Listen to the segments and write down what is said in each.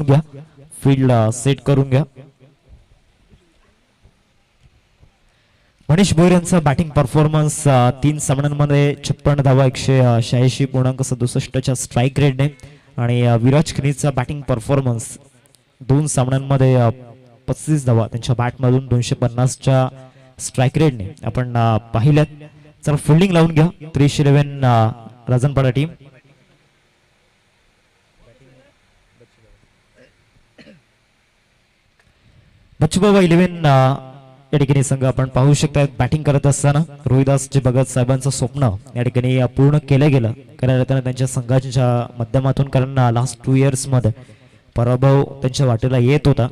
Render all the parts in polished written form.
घ्या, field set करून घ्या. मनीष भोईर यांचा बॅटिंग परफॉर्मन्स 3 सामन्यांमध्ये 56 धावा 186.67च्या स्ट्राईक रेटने आणि विराज खन्नीचा बॅटिंग परफॉर्मन्स 2 सामन्यांमध्ये 35 धावा त्यांच्या बॅटमधून 250च्या स्ट्राईक रेटने आपण पाहिल्यात. चला फिल्डिंग लावून घ्या. 311 राजनपाडा टीम. बच्चूबाबा 11 या ठिकाणी संघ आपण पाहू शकता बॅटिंग करत असताना रोहिदासजी भगत साहेबांचं स्वप्न या ठिकाणी पूर्ण केलं गेलं खऱ्या अर्थानं त्यांच्या संघाच्या माध्यमातून. कारण लास्ट 2 इयर्स मध्ये पराभव त्यांच्या वाटेला येत होता,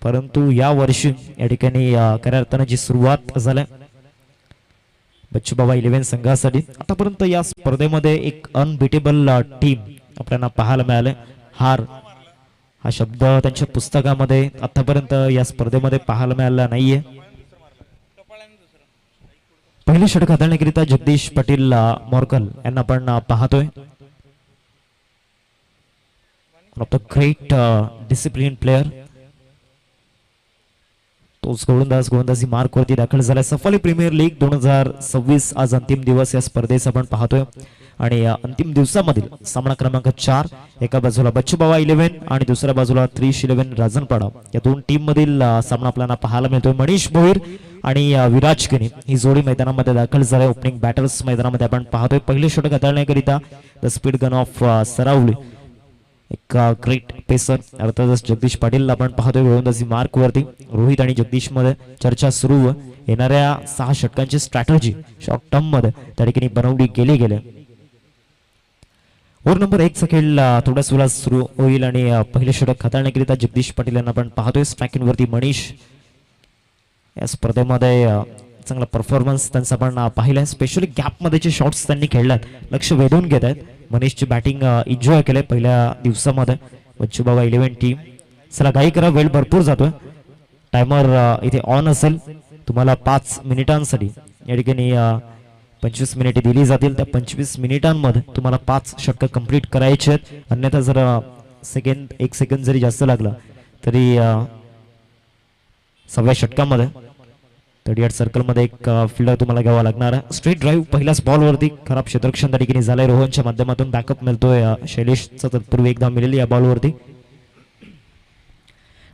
परंतु या वर्षी या ठिकाणी खऱ्या अर्थानं जी सुरुवात झाली बच्चूबाबा 11 संघासाठी आतापर्यंत या स्पर्धेमध्ये एक अनबिटेबल टीम आपल्याला पाहायला मिळाले. हार हा शब्द त्यांच्या पुस्तकामध्ये आतापर्यंत या स्पर्धेमध्ये पाहायला मिळाला नाहीये. पहिले षटक हाताळण्याकरिता जगदीश पाटील मोरकल यांना आपण पाहतोय. One of the great discipline player. तोच गोलंदाजी मार्क वरती दाखल झाला. सफाली प्रीमियर लीग 2026 आज अंतिम दिवस या स्पर्धेचा आपण पाहतोय आणि अंतिम दिवसामधील सामना क्रमांक 4 एका बाजूला बच्चूबाबा 11 आणि दुसऱ्या बाजूला 311 राजनपाडा या दोन टीम मधील सामना आपल्याला पाहायला मिळतोय. मनीष भोईर आणि विराज खन्नी ही जोडी मैदानामध्ये दाखल झाली. ओपनिंग बॅटर्स मैदानामध्ये आपण पाहतोय. पहिले षटक हाताळण्याकरिता the speed gun of Saravali एक ग्रेट पेसर अर्थातच जगदीश पाटील आपण पाहतोय गोलंदाजी मार्क वरती. रोहित आणि जगदीश मध्ये चर्चा सुरू येणाऱ्या 6 षटकांची स्ट्रॅटेजी शॉर्ट टर्म मध्ये त्या ठिकाणी बनवली गेली. ओव्हर नंबर 1 चा खेळ थोड्याच वेळात सुरू होईल आणि पहिले षटक हाताळण्याकरिता जगदीश पाटील यांना आपण पाहतोय. स्ट्रायकिंग वरती मनीष या स्पर्धेमध्ये चांगला परफॉर्मन्स त्यांचा आपण पाहिलाय. स्पेशली गॅप मध्येचे शॉट्स त्यांनी खेळल्यात, लक्ष वेधून घेत आहेत. मनीषची बॅटिंग एन्जॉय केलंय पहिल्या दिवसामध्ये बच्चूबाबा 11 टीम. चला घाई करा, वेळ भरपूर जातोय. टायमर इथे ऑन असेल. तुम्हाला 5 मिनिटांसाठी या ठिकाणी 25 मिनिटे दिली जातील. त्या 25 मिनिटांमध्ये तुम्हाला 5 षटकं कंप्लीट करायचे आहेत. अन्यथा जर एक सेकंद जरी जास्त लागला तरी 6व्या षटकामध्ये 38 सर्कल मध्ये एक फिल्डर तुम्हाला घ्यावा लागणार आहे. स्ट्रेट ड्राईव्ह पहिल्याच बॉल वरती खराब क्षेत्ररक्षण त्या ठिकाणी झालंय. रोहनच्या माध्यमातून बॅकअप मिळतोय. शैलेशचा तत्पूर्वी एकदा मिळेल या बॉल वरती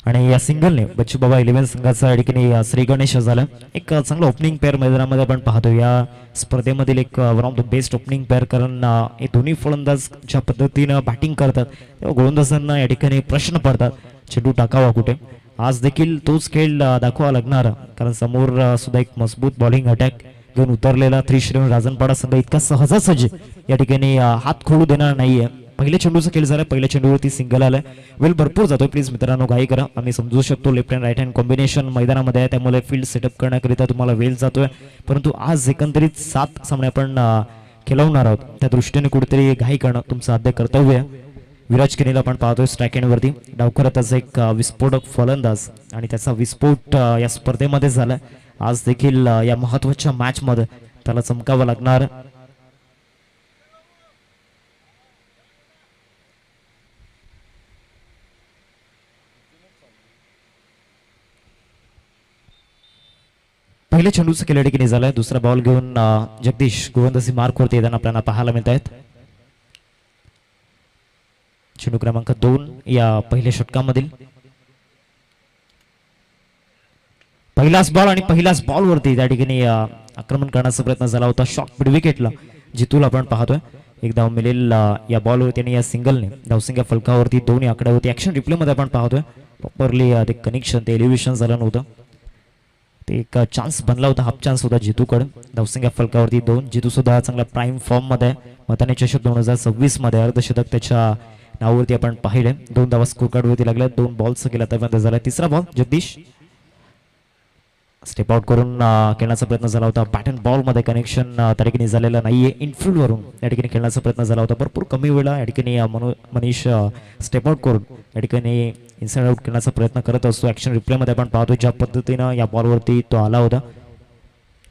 आणि या सिंगलने बच्चूबाबा 11 संघाचा या ठिकाणी श्री गणेश झाला. एक चांगला ओपनिंग पेअर मैदानामध्ये आपण पाहतो या स्पर्धेमधील एक one of the best opening pair. कारण हे दोन्ही फलंदाज ज्या पद्धतीनं बॅटिंग करतात तेव्हा गोलंदाजांना या ठिकाणी प्रश्न पडतात चेंडू टाकावा कुठे. आज देखील तोच खेळ दाखवा लागणार कारण समोर सुद्धा एक मजबूत बॉलिंग अटॅक घेऊन उतरलेला 311 राजनपाडा संघ इतका सहजासहजी या ठिकाणी हात खोडू देणार नाहीये. पहिल्या चेंडूचा खेळ झाला. पहिल्या चेंडूवरती सिंगल आलाय. वेळ भरपूर जातोय. प्लीज मित्रांनो घाई करा. आम्ही समजू शकतो left and right hand combination मैदानामध्ये आहे, त्यामुळे फील्ड सेटअप करण्याकरिता तुम्हाला वेळ जातोय. परंतु आज एकंदरीत 7 सामने आपण खेळवणार आहोत, त्या दृष्टीने कुठेतरी घाई करणं तुमचं आद्य कर्तव्य आहे. विराज खन्नीला आपण पाहतोय स्ट्राईक एंड वरती. डावखुराताचा एक विस्फोटक फलंदाज आणि त्याचा विस्फोट या स्पर्धेमध्ये झालाय. आज देखील या महत्वाच्या मॅच मध्ये त्याला चमकावं लागणार. पहिल्या चेंडूचा खेळ ठिकाणी झालाय. दुसरा बॉल घेऊन जगदीश गोलंदाजी मार्क वरती येताना आपल्याला पाहायला मिळत आहेत. चेंडू क्रमांक 2 या पहिल्या षटकामधील पहिलाच बॉल आणि पहिल्याच बॉल वरती त्या ठिकाणी आक्रमण करण्याचा प्रयत्न झाला होता. शॉट मिड विकेटला जितूल आपण पाहतोय. एक धाव मिळेल या बॉल वरती आणि या सिंगलने धावसंख्या फलकावरती 2 आकड्यावरती. ऍक्शन रिप्ले मध्ये आपण पाहतोय प्रॉपरली ते कनेक्शन ते एलिव्हेशन झालं नव्हतं. ते एक चान्स बनला होता, हाफ चान्स होता जितूकडे. धावसंख्या फलकावरती 2. जितू सुद्धा चांगला प्राईम फॉर्म मध्ये. मताने चषक 2026 मध्ये अर्धशतक त्याच्या नावावरती आपण पाहिले. 2 धावा स्कोर कार्ड वरती लागल्या. 2 बॉल्स केला त्यामध्ये झाला. तिसरा बॉल जगदीश स्टेप आउट करून खेळण्याचा प्रयत्न झाला होता. बॅट अँड बॉल मध्ये कनेक्शन त्या ठिकाणी झालेलं नाहीये. इनफिल्ड वरून या ठिकाणी खेळण्याचा प्रयत्न झाला होता. भरपूर कमी वेळा या ठिकाणी मनीष स्टेप आउट करून या ठिकाणी इनसाइड आउट करण्याचा प्रयत्न करत असतो. ऍक्शन रिप्ले मध्ये आपण पाहतो ज्या पद्धतीनं या बॉलवरती तो आला होता.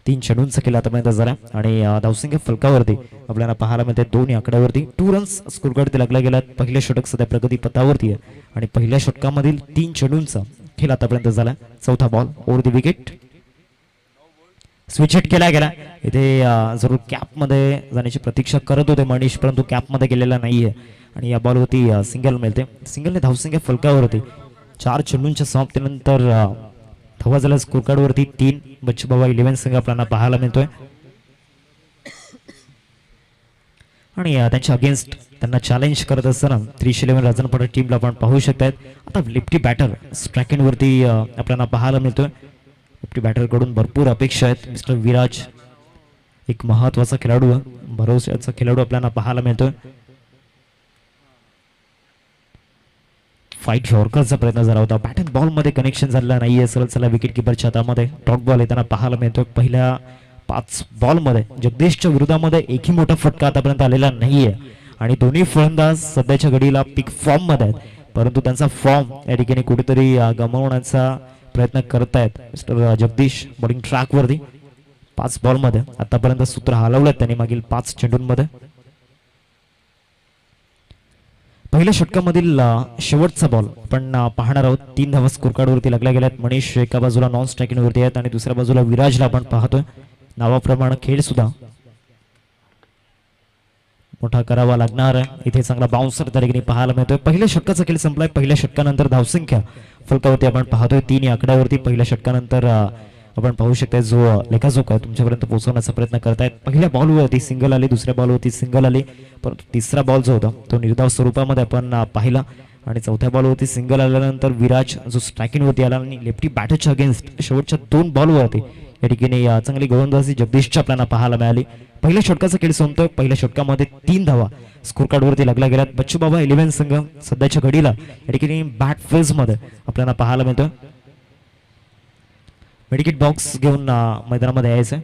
तीन चेंडूंचा खेळ आतापर्यंत झाला आणि धावसंख्या फलकावरती आपल्याला पाहायला मिळते 2 आकड्यावरती 2 रन्स स्कोरकार्ड लागला गेला. पहिल्या षटक सध्या प्रगती पथावरती आहे आणि पहिल्या षटकामधील 3 चेंडूंचा खेळ आतापर्यंत झाला. चौथा ball over the wicket. Switch hit केला गेला. इथे जरूर कॅप मध्ये जाण्याची प्रतीक्षा करत होते मनीष, परंतु कॅप मध्ये गेलेला नाहीये आणि या बॉलवरती सिंगल मिळते. सिंगलने धावसंख्या फलकावरती 4 चेंडूंच्या समाप्तीनंतर धावा झाला स्कोर कार्ड वरती 3. बच्चू बाबा 11 संघ आपल्याला पाहायला मिळतोय आणि त्यांच्या अगेन्स्ट त्यांना चॅलेंज करत असताना 311 राजनपाडा टीमला आपण पाहू शकतात. आता लेफ्टी बॅटर स्ट्राईक वरती आपल्याला पाहायला मिळतोय. लेफ्टी बॅटर कडून भरपूर अपेक्षा आहेत. मिस्टर विराज एक महत्वाचा खेळाडू, भरोशाचा खेळाडू आपल्याला पाहायला मिळतोय. फाईट यॉर्करचा प्रयत्न झाला होता, बॅट अँड बॉल मध्ये कनेक्शन झालेला नाहीये. सरळ चला विकेट किपरच्या हातामध्ये डॉट बॉल येताना पाहायला मिळतोय. पहिल्या 5 बॉल मध्ये जगदीशच्या विरोधामध्ये एकही मोठा फटका आतापर्यंत आलेला नाहीये आणि दोन्ही फलंदाज सध्याच्या घडीला पीक फॉर्म मध्ये आहेत, परंतु त्यांचा फॉर्म या ठिकाणी कुठेतरी गमावण्याचा प्रयत्न करतायत मिस्टर जगदीश. बॉलिंग ट्रॅक वरती 5 बॉल मध्ये आतापर्यंत सूत्र हलवलेत त्यांनी मागील 5 चेंडूंमध्ये. पहिल्या षटकामधील शेवटचा बॉल आपण पाहणार आहोत. 3 धावा स्कोर कार्ड वरती लागल्या गेल्यात. मनीष एका बाजूला नॉन स्ट्रायकिंग वरती आहेत आणि दुसऱ्या बाजूला विराजला आपण पाहतोय. नावाप्रमाणे खेळ सुद्धा मोठा करावा लागणार आहे. इथे चांगला बाउन्सर त्या ठिकाणी पाहायला मिळतोय. पहिल्या षटकाचा खेळ संपलाय. पहिल्या षटकानंतर धावसंख्या फलकावरती आपण पाहतोय 3 आकड्यावरती. पहिल्या षटकानंतर आपण पाहू शकता जो लेखाजोख आहे तुमच्यापर्यंत पोहोचवण्याचा प्रयत्न करतायत. पहिल्या बॉलवरती सिंगल आली, दुसऱ्या बॉलवरती सिंगल आली, परंतु तिसरा बॉल जो होता तो निर्धाव स्वरूपामध्ये आपण पाहिला आणि चौथ्या बॉलवरती सिंगल आल्यानंतर विराज जो स्ट्रायकिंग वरती आला आणि लेफ्टी बॅटरच्या अगेन्स्ट शेवटच्या 2 बॉलवरती या ठिकाणी चांगली गोलंदाजी जगदीशच्या आपल्याला पाहायला मिळाली. पहिल्या षटकाचा खेळ संपतोय. पहिल्या षटकामध्ये 3 धावा स्कोर कार्ड वरती लागल्या गेल्यात. बच्चू बाबा 11 संघ सध्याच्या घडीला या ठिकाणी बॅट फेज मध्ये आपल्याला पाहायला मिळतोय. मेडिकेट बॉक्स घेऊन मैदानामध्ये यायचं.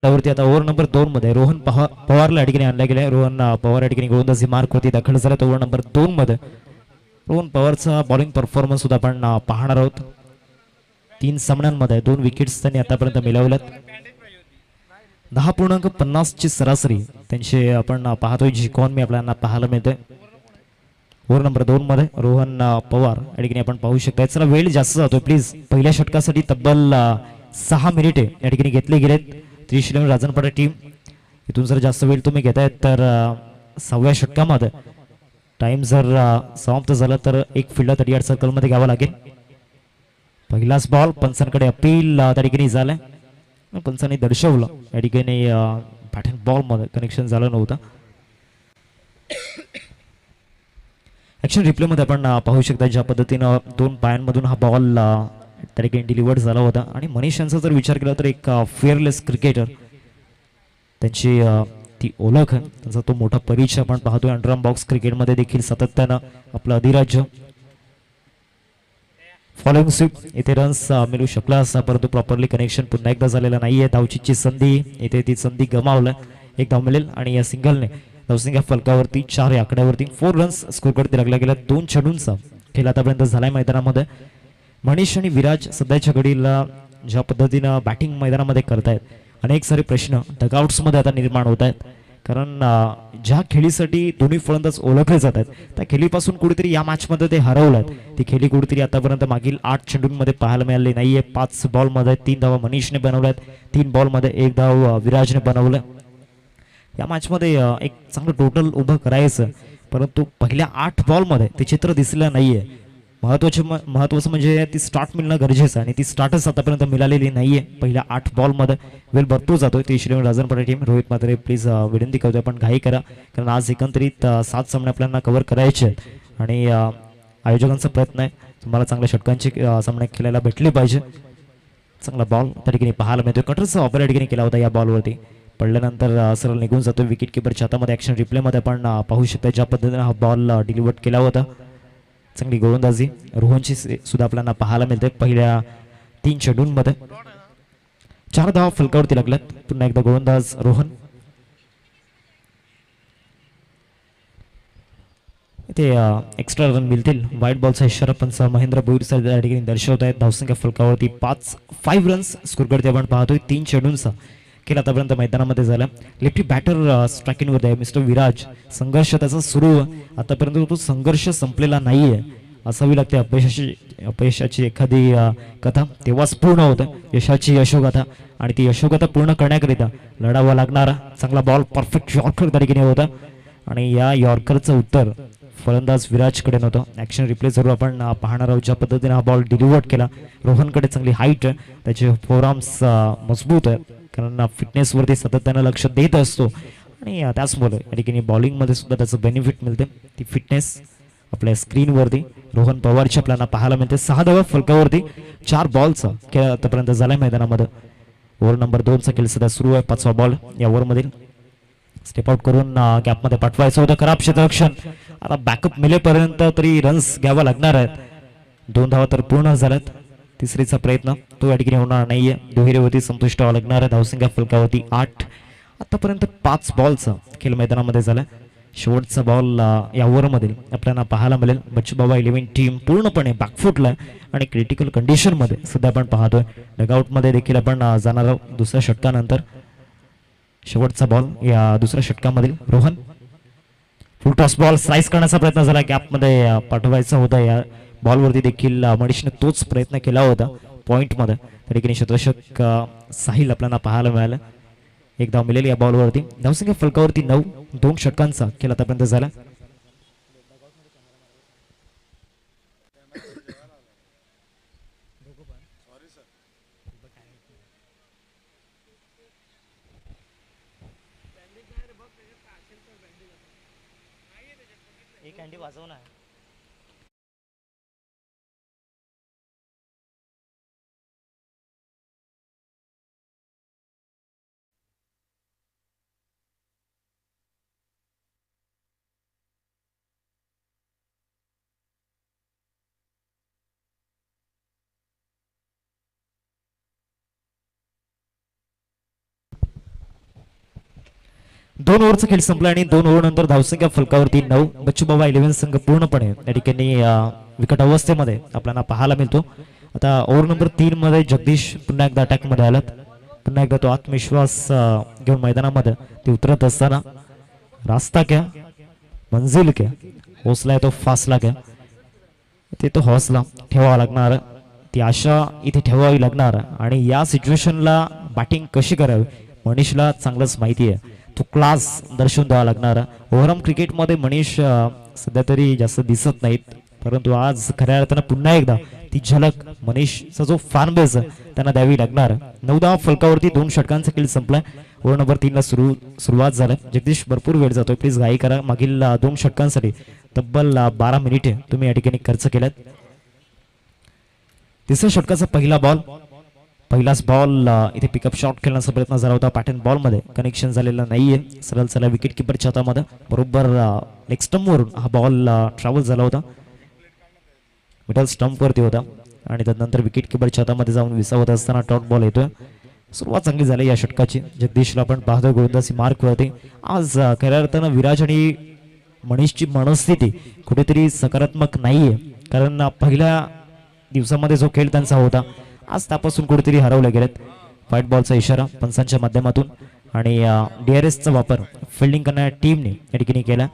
त्यावरती आता ओव्हर नंबर 2 मध्ये रोहन पवारला या ठिकाणी आणला गेला. रोहन पवार या ठिकाणी गोलंदाजी मार्क वरती दाखल झाला. ओव्हर नंबर 2 मध्ये रोहन पवारचा बॉलिंग परफॉर्मन्स सुद्धा आपण पाहणार आहोत. 3 सामन्यांमध्ये 2 विकेट्स त्यांनी आतापर्यंत मिळवल्यात. 10.50 ची सरासरी त्यांची आपण पाहतोय जी इकॉनॉमी आपल्याला पाहायला मिळते. ओव्हर नंबर 2 मध्ये रोहन पवार या ठिकाणी आपण पाहू शकता. चला वेळ जास्त जातोय प्लीज. पहिल्या षटकासाठी तब्बल 6 मिनिटे या ठिकाणी घेतले गेलेत. 311 राजनपाडा टीम इथून जर जास्त वेळ तुम्ही घेतायत तर 6व्या षटकामध्ये टाइम जर समाप्त झाला तर एक फिल्डर 38 सर्कल मध्ये घ्यावा लागेल. पहिलाच बॉल पंचांकडे अपील त्या ठिकाणी झालाय. पंचांनी दर्शवलं या ठिकाणी बॅट अँड बॉल मध्ये कनेक्शन झालं नव्हतं. ऍक्शन रिप्ले मध्ये आपण पाहू शकता ज्या पद्धतीनं 2 पायांमधून हा बॉल त्या ठिकाणी डिलिव्हर्ड झाला होता आणि मनीष यांचा जर विचार केला तर एक फेअरलेस क्रिकेटर त्यांची ती ओळख आहे. त्यांचा तो मोठा परिचय आपण पाहतोय. अंडरआर्म बॉक्स क्रिकेटमध्ये देखील सातत्यानं आपलं अधिराज्य. फॉलोइंग स्वीप इथे रन्स मिळू शकला असता परंतु प्रॉपरली कनेक्शन पुन्हा एकदा झालेलं नाहीये. धावचीची संधी इथे ती संधी गमावलं. एक धाव मिळेल आणि या सिंगलने धावसंख्या फलकावरती 4 आकड्यावरती 4 रन्स स्कोर करते लागला गेला. 2 चेंडूंचा खेळ आतापर्यंत झालाय मैदानामध्ये. मनीष आणि विराज सध्याच्या घडीला ज्या पद्धतीनं बॅटिंग मैदानामध्ये करतायत अनेक सारे प्रश्न डगआउट्समध्ये आता निर्माण होत आहेत. कारण ज्या खेळीसाठी दोन्ही फलंदाज ओळखले जातात त्या खेळीपासून कुठेतरी या मॅचमध्ये ते हरवल्यात. ती खेळी कुठेतरी आतापर्यंत मागील 8 चेंडूंमध्ये पाहायला मिळाली नाहीये. 5 बॉलमध्ये 3 धावा मनीषने बनवल्यात, 3 बॉलमध्ये 1 धाव विराजने बनवलं. या मॅचमध्ये एक चांगलं टोटल उभं करायचं, परंतु पहिल्या 8 बॉलमध्ये ते चित्र दिसलं नाहीये. महत्वाचं म्हणजे ती स्टार्ट मिळणं गरजेचं आणि ती स्टार्टच आतापर्यंत मिळालेली नाहीये. पहिल्या 8 बॉलमध्ये वेल भरपूर जातोय ती Sri Lanka राजनपडे team. Rohit Matre please विनंती करतोय पण घाई करा, कारण आज एकंदरीत 7 सामने आपल्याला कव्हर करायचे आहेत आणि आयोजकांचा प्रयत्न आहे तुम्हाला चांगल्या षटकांची सामने खेळायला भेटले पाहिजे. चांगला बॉल त्या ठिकाणी पाहायला मिळतोय. कटरचा ऑफर या ठिकाणी केला होता, या बॉलवरती पडल्यानंतर सरळ निघून जातो. विकेट किपरच्या हातामध्ये ॲक्शन रिप्लेमध्ये आपण पाहू शकता ज्या पद्धतीने हा बॉल डिलिव्हर केला होता. चांगली गोलंदाजी रोहनची सुद्धा आपल्याला पाहायला मिळते. पहिल्या 3 चेंडूंमध्ये 4 धावा फलकावरती लागल्यात. पुन्हा एकदा गोलंदाज रोहन. इथे एक्स्ट्रा रन मिळतील. वाईट बॉलचा इशारा पंच महेंद्र भोईर त्या ठिकाणी दर्शवत आहेत. धावसंख्या फलकावरती 5 रन्स स्कोर करते आपण पाहतोय. 3 चेंडूंचा खेळ आतापर्यंत मैदानामध्ये झाला. लेफ्टी बॅटर स्ट्रायकिंगवर आहे मिस्टर विराज. संघर्ष त्याचा सुरू, आतापर्यंत तो संघर्ष संपलेला नाहीये असावी लागते. अपयशाची एखादी कथा तेव्हाच पूर्ण होतं यशाची यशोगाथा, आणि ती यशोगाथा पूर्ण करण्याकरिता लढावा लागणारा चांगला बॉल परफेक्ट यॉर्कर त्या ठिकाणी होता आणि या यॉर्करचं उत्तर फलंदाज विराजकडे नव्हतं. ॲक्शन रिप्ले जरूर आपण पाहणार आहोत ज्या पद्धतीने हा बॉल डिलिव्हर्ड केला. रोहनकडे चांगली हाईट आहे, त्याचे फोरआर्म्स मजबूत आहे, कारण फिटनेसवरती सातत्यानं लक्ष देत असतो आणि त्याचमुळे या ठिकाणी बॉलिंगमध्ये सुद्धा त्याचं बेनिफिट मिळते. ती फिटनेस आपल्या स्क्रीनवरती रोहन पवारची आपल्याला पाहायला मिळते. 6 धावा फलकावरती 4 बॉलचा खेळ आतापर्यंत झालाय मैदानामध्ये. ओव्हर नंबर 2चा खेळ सध्या सुरू आहे. 5वा बॉल या ओव्हरमधील स्टेप आउट करून गॅपमध्ये पाठवायचं होतं. खराब क्षेत्ररक्षण, आता बॅकअप मिळेपर्यंत तरी रन्स घ्यावा लागणार आहेत. 2 धावा तर पूर्ण झाल्यात. तिसरीचा प्रयत्न तो या ठिकाणी होणार नाहीये. दुहेरीवरती संतुष्ट व्हावं लागणार आहे. धावसंख्या फलकावरती 8. आतापर्यंत 5 बॉलचा खेळ मैदानामध्ये झाला. शेवटचा बॉल या ओव्हरमध्ये आपल्याला पाहायला मिळेल. बच्चूबाबा 11 टीम पूर्णपणे बॅकफुटला आणि क्रिटिकल कंडिशनमध्ये सध्या आपण पाहतोय. डगआउटमध्ये देखील आपण जाणार आहोत दुसऱ्या षटकानंतर. शेवटचा बॉल या दुसऱ्या षटकामधील Rohan. Full toss ball slice करण्याचा प्रयत्न झाला, गॅपमध्ये पाठवायचा होता. या बॉलवरती देखील मनीषने तोच प्रयत्न केला होता पॉइंटमध्ये. त्या ठिकाणी क्षेत्ररक्षक साहिल आपल्याला पाहायला मिळालं. एक धाव मिळेल या बॉलवरती. धावसंख्या फलकावरती 9. 2 षटकांचा खेळ आतापर्यंत झाला. एक अंडी वाजवणार. दोन ओव्हरचा खेळ संपला आणि 2 ओव्हर नंतर धावसंख्या फलकावरती 9. बच्चूबाबा 11 संघ पूर्णपणे या ठिकाणी विकट अवस्थेमध्ये आपल्याला पाहायला मिळतो. आता ओव्हर नंबर 3 मध्ये जगदीश पुन्हा एकदा अटॅक मध्ये आलात. पुन्हा एकदा तो आत्मविश्वास घेऊन मैदानामध्ये ते उतरत असताना रास्ता क्या मंजिल क्या, हौसला तो फासला क्या, ते तो हौसला ठेवावा लागणार. ती आशा इथे ठेवावी लागणार आणि या सिच्युएशनला बॅटिंग कशी करावी मनीषला चांगलंच माहिती आहे. तो क्लास दर्शवून द्यावा लागणार. ओव्हरऑल क्रिकेटमध्ये मनीष सध्या तरी जास्त दिसत नाहीत, परंतु आज खऱ्या अर्थानं पुन्हा एकदा ती झलक मनीषचा जो फॅन बेस त्यांना द्यावी लागणार. 9 धावा फलकावरती 2 षटकांचा खेळ संपलाय. ओव्हर नंबर 3 ला सुरुवात झालाय. जगदीश भरपूर वेळ जातोय, प्लीज घाई करा. मागील 2 षटकांसाठी तब्बल 12 मिनिटे तुम्ही या ठिकाणी खर्च केल्यात. तिसऱ्या षटकाचा पहिला बॉल. पहिलाच बॉल इथे पिकअप शॉट खेळण्याचा प्रयत्न झाला होता. पॅटर्न बॉलमध्ये कनेक्शन झालेलं नाहीये. सरळ चला विकेट किपरच्या हातामध्ये बरोबर लेग स्टंपवरून हा बॉल ट्रॅव्हल झाला होता. मिडल स्टंपवरती होता आणि त्यानंतर विकेट किपरच्या हातामध्ये जाऊन विसावत असताना डॉट बॉल येतोय. सुरुवात चांगली झाली या षटकाची. जगदीशला आपण पाहतोय गोलंदाजी मार्क वरती. आज खऱ्या अर्थानं विराज आणि मनीषची मनस्थिती कुठेतरी सकारात्मक नाहीये, कारण पहिल्या दिवसामध्ये जो खेळ त्यांचा होता आज त्यापासून कुठेतरी हरवले गेलेत. व्हाईट बॉलचा इशारा पंचांच्या माध्यमातून आणि DRSचा वापर फिल्डिंग करणाऱ्या टीमने या ठिकाणी केला.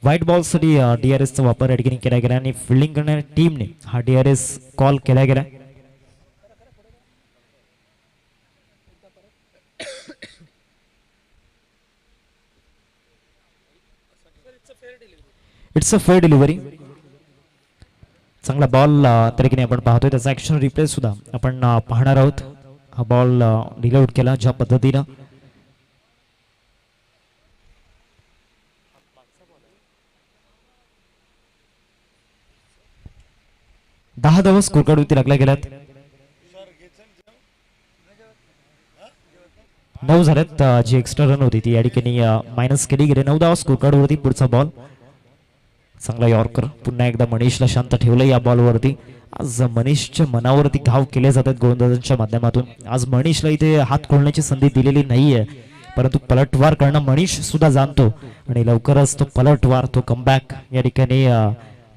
व्हाईट बॉलसाठी DRSचा वापर या ठिकाणी केला गेला आणि फिल्डिंग करणाऱ्या टीमने हा DRS कॉल केला गेला. It's a fair delivery. चांगला बॉल त्या ठिकाणी आपण पाहतोय, त्याचा ऍक्शन रिप्ले सुद्धा आपण पाहणार आहोत. हा बॉल डिले आउट केला ज्या पद्धतीनं. दहा धावा स्कोर कार्डवरती लागल्या गेल्यात. 9 झाल्यात. जी एक्स्ट्रा रन होती ती या ठिकाणी मायनस केली गेली. 9 धावा स्कोर कार्डवरती. पुढचा बॉल चांगला यॉर्कर. पुन्हा एकदा मनीषला शांत ठेवलं या बॉलवरती. आज मनीषच्या मनावरती घाव केले जातात गोलंदाजांच्या माध्यमातून. आज मनीषला इथे हात खोलण्याची संधी दिलेली नाहीये, परंतु पलटवार करणं मनीष सुद्धा जाणतो आणि लवकरच तो पलटवार, तो कमबॅक या ठिकाणी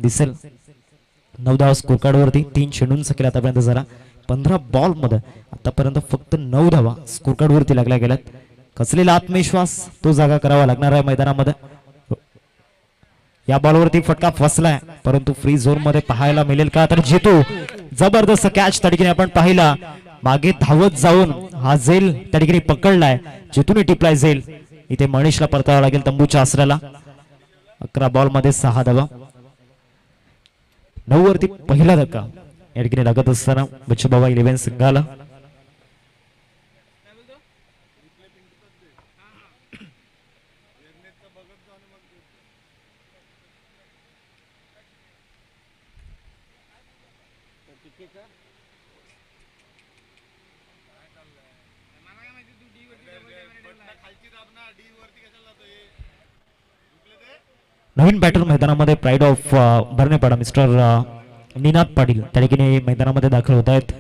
दिसेल. 9 धावा स्कोर कार्डवरती. 3 चेंडूंचा केला आतापर्यंत झाला. 15 बॉल मध्ये आतापर्यंत फक्त 9 धावा स्कोर कार्डवरती लागल्या गेल्यात. कसलेला आत्मविश्वास तो जागा करावा लागणार आहे मैदानामध्ये. या बॉलवरती फटका फसलाय, परंतु फ्री झोन मध्ये पाहायला मिळेल का, तर जेतू जबरदस्त कॅच त्या ठिकाणी आपण पाहिला. मागे धावत जाऊन हा झेल त्या ठिकाणी पकडलाय. जेतूने टिपलाय झेल. इथे मनीषला परतावा लागेल तंबूच्या आसऱ्याला. 11 बॉल मध्ये 6 धावा. 9 वरती पहिला धक्का या ठिकाणी लागत असताना बच्चूबाबा 11 संघाला. नवीन बॅटर मैदानामध्ये pride of Bharanepada mister Ninad Patil त्या ठिकाणी मैदानामध्ये दाखल होत आहेत.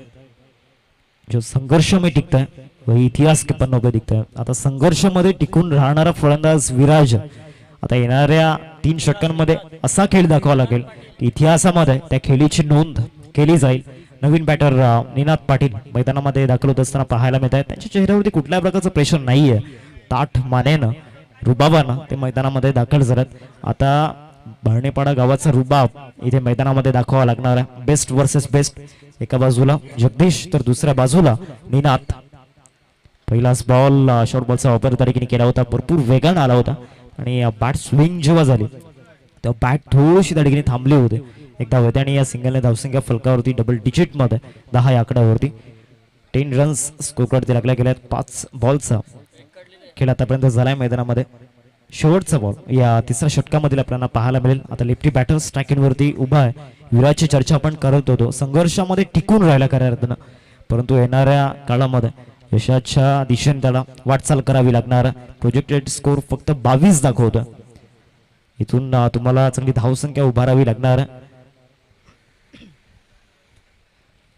जो संघर्षमय टिकताय व इतिहास के पन्नों दिखताय. आता संघर्षामध्ये टिकून राहणारा फलंदाज विराज आता येणाऱ्या 3 षटकांमध्ये असा खेळ दाखवा लागेल की इतिहासामध्ये त्या खेळीची नोंद केली जाईल. नवीन बॅटर निनाद पाटील मैदानामध्ये दाखल होत असताना पाहायला मिळत आहे. त्यांच्या चेहऱ्यावरती कुठल्याही प्रकारचं प्रेशर नाहीये. ताठ मानेनं रुबाबानं ते मैदानामध्ये दाखल झालेत. आता भरणेपाडा गावाचा रुबाब इथे मैदानामध्ये दाखवावा लागणार आहे. Best versus best. एका बाजूला जगदीश तर दुसऱ्या बाजूला निनाद. पहिलाच बॉल शॉर्ट बॉलचा वापर त्या ठिकाणी केला होता. भरपूर वेगानं आला होता आणि बॅट स्विंग जेव्हा झाली तेव्हा बॅट थोडीशी त्या ठिकाणी थांबली होती. एकदा होते आणि या सिंगलने धावसंख्या फलकावरती डबल डिजिट मध्ये 10 या आकड्यावरती 10 रन्स स्कोर कार्ड लागल्या गेल्यात. 5 बॉलचा खेळ आतापर्यंत झालाय मैदानामध्ये. शेवटचा बॉल या तिसऱ्या षटकामधील आपल्याला पाहायला मिळेल. आता लेफ्टी बॅटर स्ट्राईक वरती उभा आहे. विराटची चर्चा आपण करत होतो. संघर्षामध्ये टिकून राहिला खऱ्या अर्थानं, परंतु येणाऱ्या काळामध्ये यशाच्या दिशेने त्याला वाटचाल करावी लागणार. प्रोजेक्टेड स्कोर फक्त 22 दाखवतो. इथून तुम्हाला चांगली धावसंख्या उभारावी लागणार.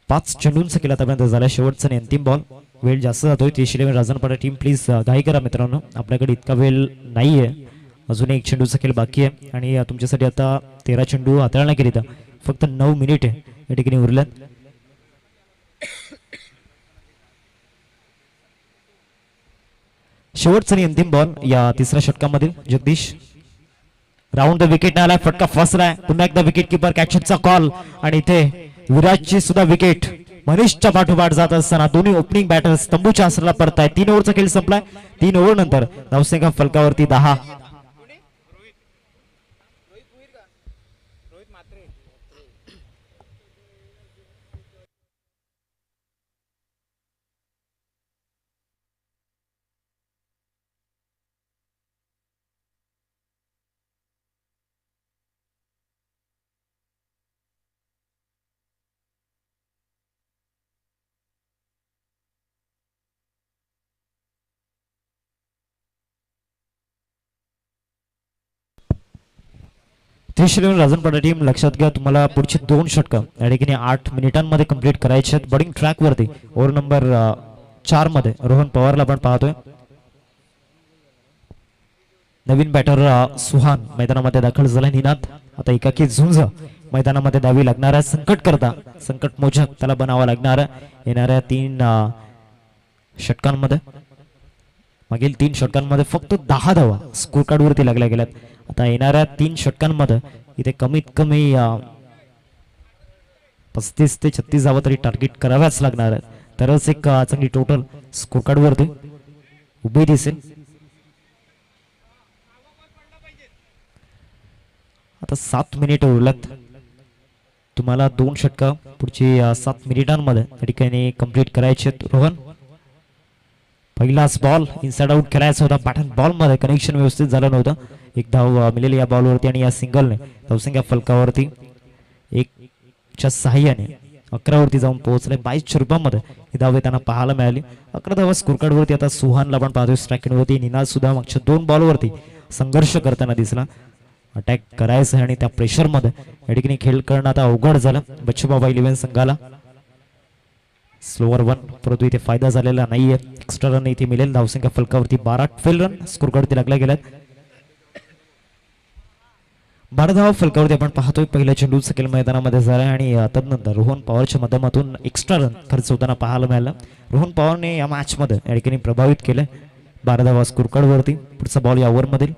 5 चेंडूंचा केला आतापर्यंत झाला. शेवटचा आणि अंतिम बॉल. वेळ जास्त जातोय. 11 राजनपाडा टीम प्लीज घाई करा मित्रांनो, आपल्याकडे इतका वेळ नाहीये. अजून एक चेंडूचा खेळ बाकी आहे आणि तुमच्यासाठी आता 13 चेंडू हाताळण्याकरिता फक्त 9 मिनिट या ठिकाणी उरल्यात. शेवटचा आणि अंतिम बॉल या तिसऱ्या षटकामधील. जगदीश राऊंड द विकेट आलाय. फटका फसलाय. पुन्हा एकदा विकेट किपर कॅचअपचा कॉल आणि इथे विराटची सुद्धा विकेट. मनीषच्या पाठोपाठ जात असताना दोन्ही ओपनिंग बॅटर्स तंबूच्या आसऱ्याला परताय. 3 ओव्हरचा खेळ संपलाय. 3 ओव्हर नंतर धावसंख्या फलकावरती 10. राजनपाडा टीम लक्षात घ्या, तुम्हाला पुढचे 2 षटक या ठिकाणी 8 मिनिटांमध्ये कंप्लीट करायचे आहेत. बॉलिंग ट्रॅक वरती ओव्हर नंबर 4 मध्ये रोहन पवारला आपण पाहतोय. नवीन बॅटर सुहान मैदानामध्ये दाखल झाला. निनाद आता एकाकी झुंज मैदानामध्ये द्यावी लागणाऱ्या संकट करता संकट मोजक त्याला बनावा लागणार येणाऱ्या 3 षटकांमध्ये. मागील 3 षटकांमध्ये फक्त 10 धावा स्कोर कार्ड वरती लागल्या गेल्यात. आता येणाऱ्या 3 षटकांमध्ये इथे कमीत कमी 35 ते 36 धावा तरी टार्गेट कराव्याच लागणार आहेत. तरच एक चांगली टोटल स्कोर कार्ड वरती उभी दिसेल. आता 7 मिनिट उरल्यात. तुम्हाला 2 षटका पुढची 7 मिनिटांमध्ये या ठिकाणी कंप्लीट करायचे. रोहन पहिलाच बॉल इनसाइड आउट खेळायचा होता. पॅटर्न बॉल मध्ये कनेक्शन व्यवस्थित झालं नव्हतं. एक धाव मिळेल या बॉलवरती आणि या सिंगलने धावसंख्या फलकावरती 1च्या सहाय्याने 11 वरती जाऊन पोहोचले. 22 रुपयामध्ये ही धाव त्यांना पाहायला मिळाली. 11 धावा स्कोर कार्ड वरती. आता सुहानला पण पाहतोय स्ट्रायकिंग वरती. निनाद सुद्धा मागच्या 2 बॉलवरती संघर्ष करताना दिसला. अटॅक करायचं आणि त्या प्रेशर मध्ये या ठिकाणी खेळ करणं आता अवघड झालं बच्चू बाबा 11 संघाला. स्लोअर 1 परंतु इथे फायदा झालेला नाहीये. एक्स्ट्रा रन इथे मिळेल. धावसंख्या फलकावरती 12 फेल रन स्कोर कार्ड लागल्या गेल्यात. 12 धावा फलकावरती आपण पाहतोय. पहिल्या चेंडू सकेल मैदानामध्ये झाला आणि तदनंतर रोहन पवारच्या माध्यमातून एक्स्ट्रा रन खर्च होताना पाहायला मिळाला. रोहन पवारने या मॅच मध्ये या ठिकाणी प्रभावित केलं. 12 धावा स्कोर कार्ड वरती. पुढचा बॉल या ओव्हर मधील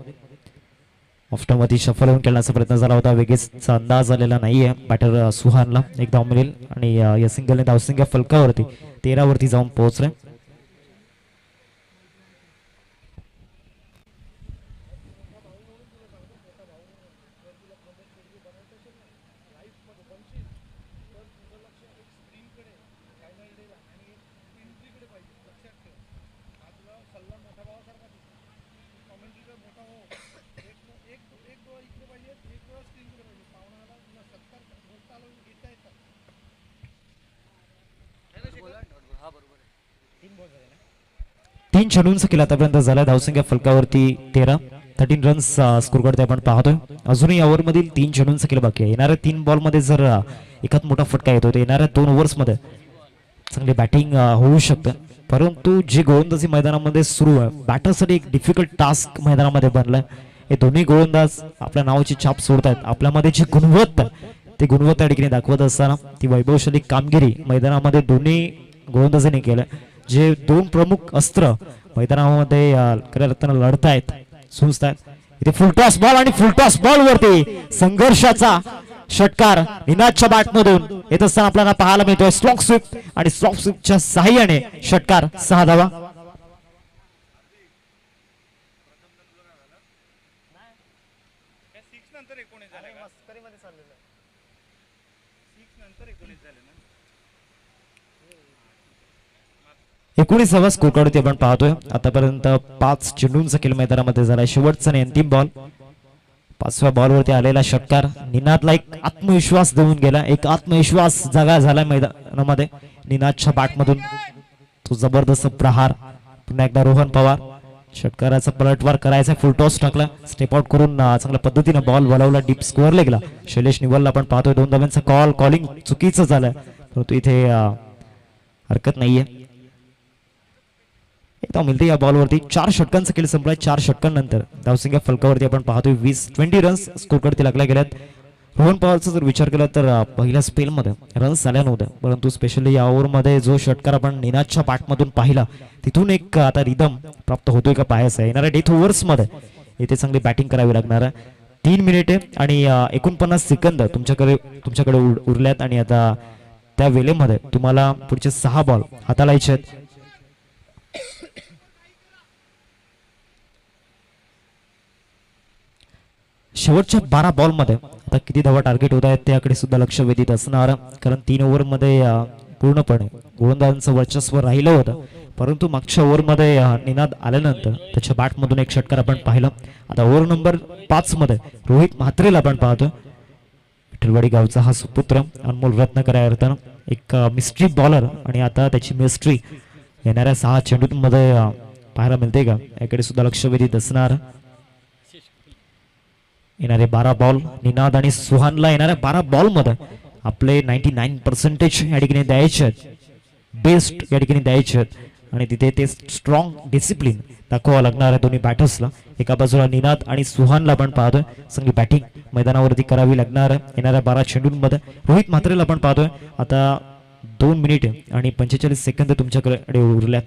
ऑफ्टरमध्ये शफल होऊन खेळण्याचा प्रयत्न झाला होता. वेगेचा अंदाज आलेला नाहीये. बॅटर सुहानला एक धाव मिळेल आणि या सिंगलने धावसंख्या फलकावरती 13 वरती जाऊन पोहोचले. तीन चेंडूंचा केला आतापर्यंत झाला. धावसंख्या फलकावरती 13 रन्स स्कोर करते आपण पाहतोय. अजूनही या ओव्हर मधील 3 चेंडूंचा केला बाकी आहे. येणाऱ्या 3 बॉल मध्ये जर एखाद मोठा फटका येतो तर येणाऱ्या 2 ओव्हर्स मध्ये चांगली बॅटिंग होऊ शकते. परंतु जी गोलंदाजी मैदानामध्ये सुरू आहे बॅटरसाठी एक डिफिकल्ट टास्क मैदानामध्ये बनलाय. हे दोन्ही गोलंदाज आपल्या नावाची छाप सोडतायत. आपल्यामध्ये जी गुणवत्ता ती गुणवत्ता ठिकाणी दाखवत असताना ती वैभवशाली कामगिरी मैदानामध्ये दोन्ही गोलंदाजीने केलं. जे 2 प्रमुख अस्त्र मैदानामध्ये लढतायत झुंजतायत. इथे फुलटॉस बॉल आणि फुलटॉस बॉल वरती संघर्षाचा षटकार निनादच्या बॅटमधून येत असताना आपल्याला पाहायला मिळतोय. स्लॉग स्वीप आणि स्लॉग स्वीपच्या सहाय्याने षटकार 6 धावा. एकोणीसावा स्कोर कार्ड आपण पाहतोय. आतापर्यंत 5 चेंडूंचा खेळ मैदानामध्ये झाला. शेवटचा आणि अंतिम बॉल 5व्या बॉलवरती आलेला षटकार निनादला एक आत्मविश्वास देऊन गेला. एक आत्मविश्वास जागा झाला मैदानामध्ये निनादच्या बॅटमधून. तो जबरदस्त प्रहार. पुन्हा एकदा रोहन पवार षटकाराचा पलटवार करायचा. फुल टॉस टाकला. स्टेप आउट करून चांगल्या पद्धतीने बॉल वळवला. डीप स्कोअरला गेला. शैलेश निवलला आपण पाहतोय 2 धाव्यांचा कॉलिंग चुकीचं झालं परंतु इथे हरकत नाहीये. एकदा मिळते या बॉलवरती. 4 षटकांचा खेळ संपला. 4 षटकांनंतर धावसंख्या फलकावरती आपण पाहतोय 20 रन्स स्कोर करती लागल्या गेल्यात. रोहन पवारचा जर विचार केला तर पहिल्या स्पेलमध्ये रन्स झाल्या नव्हत्या परंतु स्पेशली या ओव्हरमध्ये जो षटकार आपण निनादच्या बॅटमधून पाहिला तिथून एक आता रिदम प्राप्त होतोय का पाहायचं. येणाऱ्या डेथ ओव्हर्समध्ये इथे चांगली बॅटिंग करावी लागणार आहे. 3 मिनिटे आणि 49 सेकंद तुमच्याकडे उरल्यात आणि आता त्या वेळेमध्ये तुम्हाला पुढचे 6 बॉल हाताळायचे आहेत. शेवटच्या 12 बॉल मध्ये आता किती धावा टार्गेट होत आहेत त्याकडे सुद्धा लक्ष वेधित असणार. कारण 3 ओव्हर मध्ये पूर्णपणे गोलंदाजांचं वर्चस्व राहिलं होतं परंतु मागच्या ओव्हर मध्ये निनाद आल्यानंतर त्याच्या बॅटमधून एक षटकार आपण पाहिलं. आता ओव्हर नंबर 5 मध्ये रोहित म्हात्रेला आपण पाहतो. विठ्ठलवाडी गावचा हा सुपुत्र अनमोल रत्नाकर या अर्थानं एक मिस्ट्री बॉलर आणि आता त्याची मिस्ट्री येणाऱ्या 6 चेंडूंमध्ये पाहायला मिळते का याकडे सुद्धा लक्ष वेधित असणार. येणारे 12 बॉल निनाद आणि सुहानला येणाऱ्या 12 बॉल मध्ये आपले 99% या ठिकाणी द्यायचे आहेत. बेस्ट या ठिकाणी द्यायचे आहेत आणि तिथे ते स्ट्रॉंग डिसिप्लिन दाखवावं लागणार आहे दोन्ही बॅटर्सला. एका बाजूला निनाद आणि सुहानला आपण पाहतोय चांगली बॅटिंग मैदानावरती करावी लागणार आहे येणाऱ्या 12 चेंडूंमध्ये. रोहित म्हात्रेला आपण पाहतोय आता 2 मिनिट आणि 45 सेकंद तुमच्याकडे उरल्यात.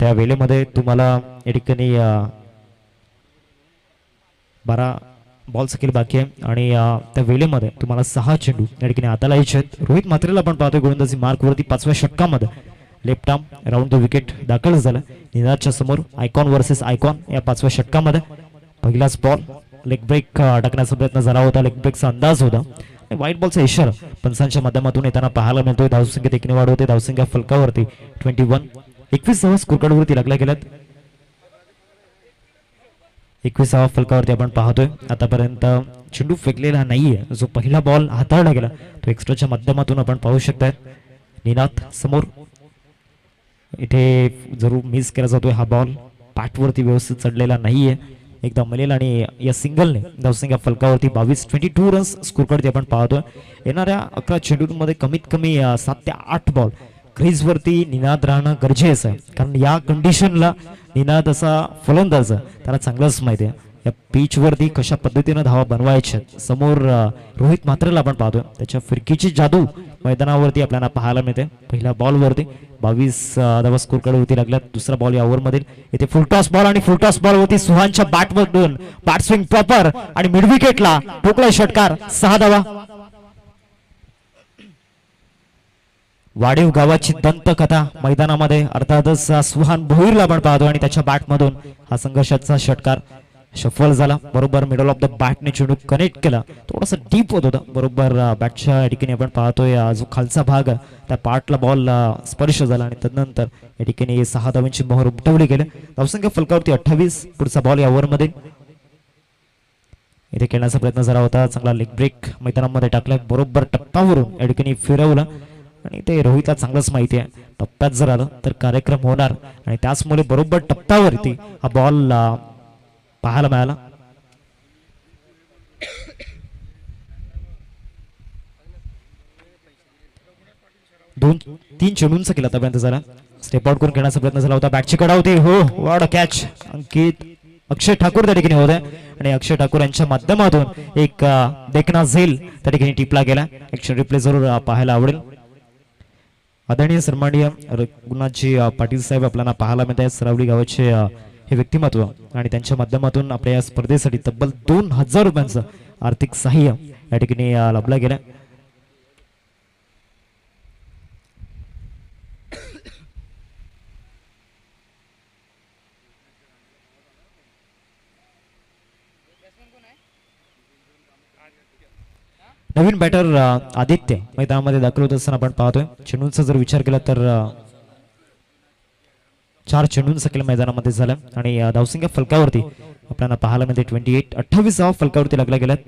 त्या वेळेमध्ये तुम्हाला या ठिकाणी 12 बॉल स्किल बाकी आहे आणि त्या वेळेमध्ये तुम्हाला 6 चेंडू या ठिकाणी हाताला यायचे आहेत. रोहित म्हात्रेला आपण पाहतोय गोलंदाजी मार्कवरती 5व्या षटकामध्ये left arm round the wicket दाखल झाला. निनादच्या समोर आयकॉन वर्सेस आयकॉन या 5व्या षटकामध्ये. पहिलाच बॉल लेग ब्रेक टाकण्याचा प्रयत्न झाला होता. लेग ब्रेकचा अंदाज होता. व्हाईट बॉलचा इशारा पंचांच्या माध्यमातून येताना पाहायला मिळतोय. धावसंख्येत एकने वाढ होते. धावसंख्या फलकावरती 21. 21 स्कोरकार्डवरती लागल्या गेल्यात. 21 फलकावरती आपण पाहतोय आतापर्यंत चेंडू फेकलेला नाहीये. जो पहिला बॉल हाताळला गेला तो एक्स्ट्राच्या माध्यमातून आपण पाहू शकताय. निनाद समोर इथे जरूर मिस केला जातोय. हा बॉल पाठवरती व्यवस्थित चढलेला नाहीये. एकदा मलेल आणि या सिंगलने धावसंख्या फलकावरती 22 रन्स स्कोरकार्ड आपण पाहतोय. येणाऱ्या 11 चेंडूंमध्ये कमीत कमी 7 ते 8 बॉल क्रीजवरती निनाद राहणं गरजेचं आहे. कारण या कंडिशनला निनाद असा फलंदाज त्याला चांगलंच माहिती आहे या पिचवरती कशा पद्धतीनं धावा बनवायच्या. समोर रोहित म्हात्रेला आपण पाहतोय त्याच्या फिरकीची जादू मैदानावरती आपल्याला पाहायला मिळते. पहिल्या बॉलवरती 22 धावा स्कोरकार्डवरती लागल्यात. दुसरा बॉल या ओव्हरमध्ये इथे फुलटॉस बॉल आणि फुलटॉस बॉलवरती सुहानच्या बॅटमधून बॅट स्विंग प्रॉपर आणि मिड विकेटला ठोकलाय षटकार. 6 धावा. वाडीव गावाची दंतकथा मैदानामध्ये अर्थातच सुहान भोईरला आपण पाहतो आणि त्याच्या बॅटमधून हा संघर्षाचा षटकार सफल झाला. बरोबर मिडल ऑफ द बॅटने चेंडू कनेक्ट केला. थोडासा डीप होत होता. बरोबर बॅटच्या ठिकाणी आपण पाहतोय जो खालचा भाग त्या पार्टला बॉल स्पर्श झाला आणि त्यानंतर या ठिकाणी 6 धावांची मोहर उमटवली गेली. धावसंख्या फलकावरती 28. पुढचा बॉल या ओव्हरमध्ये इथे खेळण्याचा प्रयत्न झाला होता. चांगला लेग ब्रेक मैदानामध्ये टाकला. बरोबर टप्प्यावरून या ठिकाणी फिरवला आणि ते रोहितला चांगलंच माहिती आहे टप्प्यात जर आलं तर कार्यक्रम होणार आणि त्याचमुळे बरोबर टप्प्यावरती हा बॉल पाहायला मिळाला. दोन 3 चेंडूंचा केला आतापर्यंत झाला. स्टेप आउट करून खेळण्याचा प्रयत्न झाला होता. बॅटची कडा होती. हो वाड कॅच. अंकित अक्षय ठाकूर त्या ठिकाणी होते आणि अक्षय ठाकूर यांच्या माध्यमातून एक देखना झेल त्या ठिकाणी टिपला गेला. ऍक्शन रिप्ले जरूर पाहायला आवडेल. आदरणीय सन्माननीय रघुनाथजी पाटील साहेब आपल्याला पाहायला मिळत आहेत. सरावली गावाचे हे व्यक्तिमत्व आणि त्यांच्या माध्यमातून आपल्या या स्पर्धेसाठी तब्बल 2000 रुपयांचं आर्थिक सहाय्य या ठिकाणी लाभलं गेलं. नवीन बॅटर आदित्य मैदानामध्ये दाखल होत असताना आपण पाहतोय. चेंडूंचा जर विचार केला तर 4 चेंडूंचा केला मैदानामध्ये झाला आणि धावसंख्या फलकावरती आपल्याला पाहायला मिळते 28 धावा फलकावरती लागल्या गेल्यात.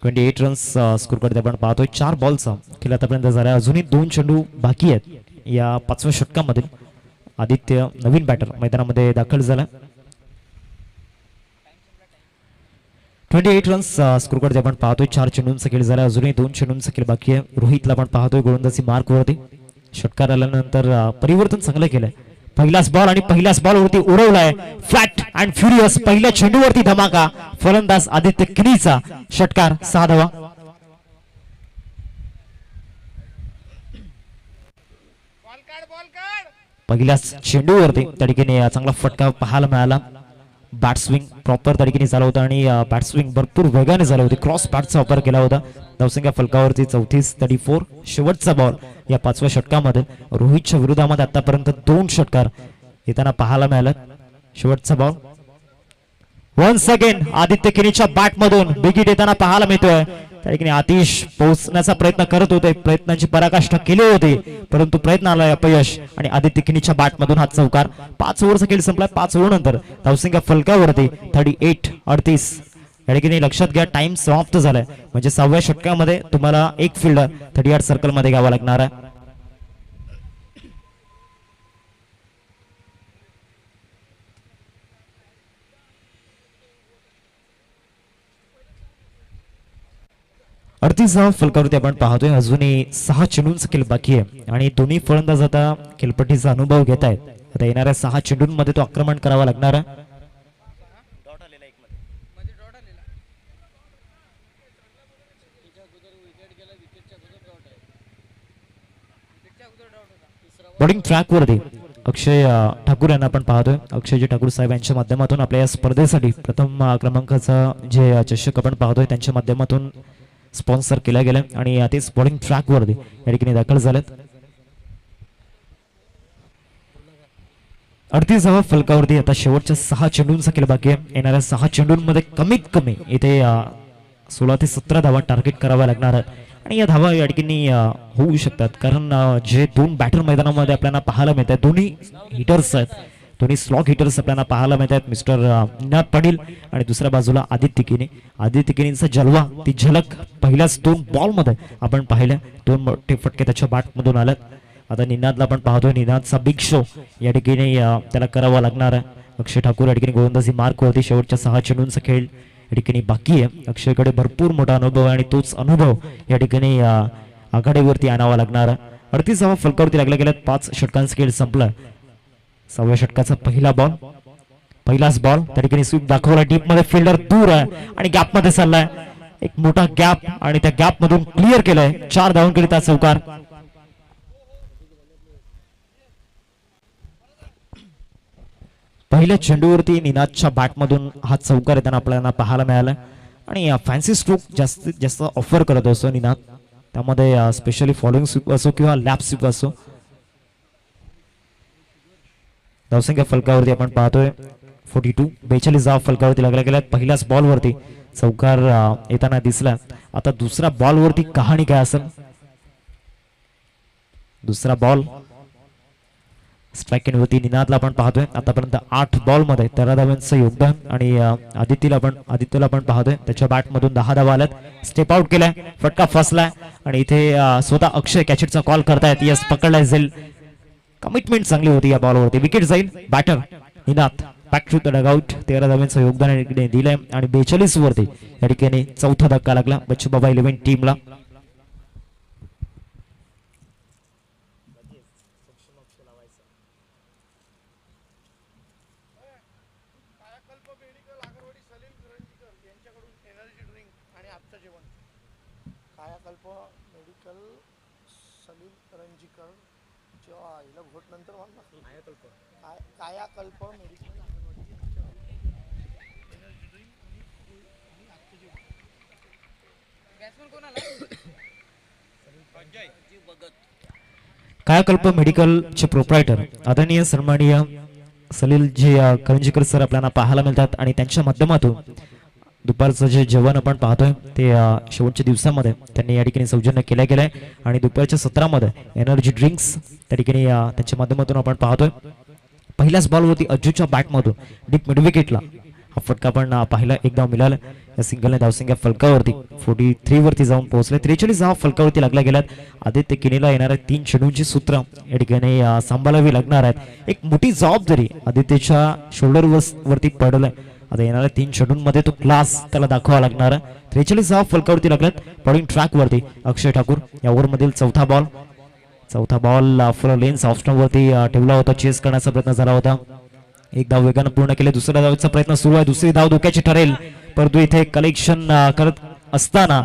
28 रन्स स्कोर आपण पाहतोय. 4 बॉलचा खेळ आतापर्यंत झाला. अजूनही 2 चेंडू बाकी आहेत या 5व्या षटकामध्ये. आदित्य नवीन बॅटर मैदानामध्ये दाखल झाला. 28 रन्स स्कोर आपण पाहतोय. 4 चेंडूंचा खेळ झाला. अजूनही 2 चेंडूंचा खेळ बाकी आहे. रोहितला आपण पाहतोय गोलंदाजी मार्कवरती. षटकार आल्यानंतर परिवर्तन चांगलं केलंय. पहिलाच बॉल आणि पहिल्याच बॉलवरती उडवलाय फ्लॅट अँड फ्युरियस. पहिल्या चेंडूवरती धमाका. फलंदाज आदित्य किनीचा षटकार. 6 धावा. पहिल्याच चेंडूवरती त्या ठिकाणी चांगला फटका पाहायला मिळाला. बॅट स्विंग प्रॉपर त्या ठिकाणी झाला होता आणि बॅट स्विंग भरपूर वेगाने झाला होती. क्रॉस बॅटचा वापर केला होता. धावसंख्या फलकावरती 34. शेवटचा बॉल या 5व्या षटकामध्ये. रोहितच्या विरोधामध्ये आतापर्यंत 2 षटकार येताना पाहायला मिळाला. शेवटचा बॉल वन्स अगेन आदित्य किनीच्या बॅटमधून बिग हिट येताना पाहायला मिळतोय. त्या ठिकाणी आतिश पोहोचण्याचा प्रयत्न करत होते. प्रयत्नांची पराकाष्ठा केली होती परंतु प्रयत्नाला अपयश आणि आदित्य किनीच्या बॅटमधून हा चौकार. 5 ओव्हरचा खेळ संपला. 5 ओव्हर नंतर धावसंख्या फलकावरती 38. या ठिकाणी लक्षात घ्या टाइम समाप्त झालाय म्हणजे 6व्या षटकामध्ये तुम्हाला एक फिल्डर 38 सर्कल मध्ये घ्यावा लागणार आहे. 38 फलकावरती आपण पाहतोय अजूनही 6 चेंडूंचा खेळ बाकी आहे आणि दोन्ही फलंदाज आता खेळपट्टीचा अनुभव घेत आहेत. आता येणाऱ्या 6 चेंडूंमध्ये तो आक्रमण करावा लागणार आहे. बॉलिंग ट्रॅक वरती अक्षय ठाकूर यांना आपण पाहतोय. अक्षयजी ठाकूर साहेब यांच्या माध्यमातून आपल्या या स्पर्धेसाठी प्रथम क्रमांकाचा जे चषक आपण पाहतोय त्यांच्या माध्यमातून स्पॉन्सर केला गेला आणि तेच बॉलिंग ट्रॅक वरती या ठिकाणी दाखल झालेत. 38 फलकावरती आता शेवटच्या 6 चेंडूंचा खेळ बाकी आहे. येणाऱ्या 6 चेंडूंमध्ये कमीत कमी इथे 16 ते 17 धावा टार्गेट कराव्या लागणार आहेत आणि या धावा या ठिकाणी होऊ शकतात कारण जे दोन बॅटर मैदानामध्ये आपल्याला पाहायला मिळत आहेत दोन्ही हिटर्स आहेत. दोन्ही स्लॉग हिटर्स आपल्याला पाहायला मिळत आहेत मिस्टर निनाद पाटील आणि दुसऱ्या बाजूला आदित्य किनी. आदित्य किनींचा जलवा ती झलक पहिल्याच 2 बॉलमध्ये आपण पाहिल्या. 2 मोठे फटके त्याच्या बॅटमधून आलेत. आता निनादला आपण पाहतोय निनादचा बिग शो या ठिकाणी त्याला करावा लागणार आहे. अक्षय ठाकूर या ठिकाणी गोलंदाजी मार्कवरती शेवटच्या 6 चेंडूंचा खेळ या ठिकाणी बाकी आहे. अक्षयकडे भरपूर मोठा अनुभव आहे आणि तोच अनुभव या ठिकाणी आघाडीवरती आणावा लागणार आहे. 38 फलकावरती लागल्या गेल्यात 5 षटकांचा खेळ संपला. 6व्या षटकाचा पहिला बॉल पहिलाच बॉल त्या ठिकाणी स्वीप दाखवला. डीप मध्ये फिल्डर दूर आहे आणि गॅप मध्ये चाललाय. एक मोठा गॅप आणि त्या गॅप मधून क्लिअर केलाय. 4 धावांकरिता चौकार. पहिल्या चेंडूवरती निनादच्या बॅटमधून हा चौकार येताना आपल्याला पाहायला मिळाला आणि फॅन्सी स्ट्रोक जास्तीत जास्त ऑफर करत असतो निनाद. त्यामध्ये स्पेशली फॉलोइंग स्वीप असो किंवा लॅप स्वीप असो. धावसंख्या फलकावरती आपण पाहतोय 42. 42 फलकावरती लागल्या गेल्यात. पहिल्याच बॉलवरती चौकार येताना दिसला. आता दुसऱ्या बॉलवरती कहाणी काय असेल. दुसरा बॉल स्ट्राईक वरती निनादला आपण पाहतोय. आतापर्यंत 8 बॉल मध्ये 13 धावांचं योगदान आणि आदित्यला आपण पाहतोय त्याच्या बॅट मधून 10 धावा आल्यात. स्टेप आउट केलाय. फटका फसलाय आणि इथे स्वतः अक्षय कॅचेटचा कॉल करतायत. यस पकडला जाईल. कमिटमेंट चांगली होती या बॉलवरती. विकेट जाईल. Batter Ninad back to the dugout. 13 धावांचं योगदान या ठिकाणी दिलंय आणि 42 वरती या ठिकाणी चौथा धक्का लागला बच्चू बाबा 11 टीमला. कायाकल्प मेडिकल सलील रंजीकर जेव्हा हिला घोट नंतर कायाकल्प मेडिकल कायाकल्प मेडिकलचे प्रोप्रायटर आदरणीय सन्माननीय सलील जी करंजीकर सर आपल्याला पाहायला मिळतात आणि त्यांच्या माध्यमातून दुपारचं जे जेवण आपण पाहतोय ते शेवटच्या दिवसामध्ये त्यांनी या ठिकाणी सौजन्य केलं गेलंय आणि दुपारच्या सत्रामध्ये एनर्जी ड्रिंक्स त्या ठिकाणी त्यांच्या माध्यमातून आपण पाहतोय. पहिल्याच बॉलवरती अज्जूच्या बॅटमधून डीप मिड विकेटला हा फटका आपण पाहिला. एकदा मिळाला. या सिंगलने धावसंख्या फलकावरती 43 वरती जाऊन पोहोचले. 43 फलकावरती लागला गेल्यात. आदित्य किनीला येणाऱ्या 3 चेंडूंची सूत्र या ठिकाणी सांभाळावी लागणार आहेत. एक मोठी जबाबदारी आदित्यच्या शोल्डर वरती पडलंय. आता येणाऱ्या 3 चेंडूंमध्ये तो क्लास त्याला दाखवावा लागणार. 43 फलकावरती लागल्यात. बॉलिंग ट्रॅक वरती अक्षय ठाकूर या ओव्हर मधील चौथा बॉल फुल लेन्स ऑफ स्टंप वरती ठेवला होता. चेस करण्याचा प्रयत्न झाला होता. एक धाव वेगानं पूर्ण केले. दुसऱ्या धावेचा प्रयत्न सुरू आहे. दुसरी धाव धोक्याची ठरेल परंतु इथे कलेक्शन करत असताना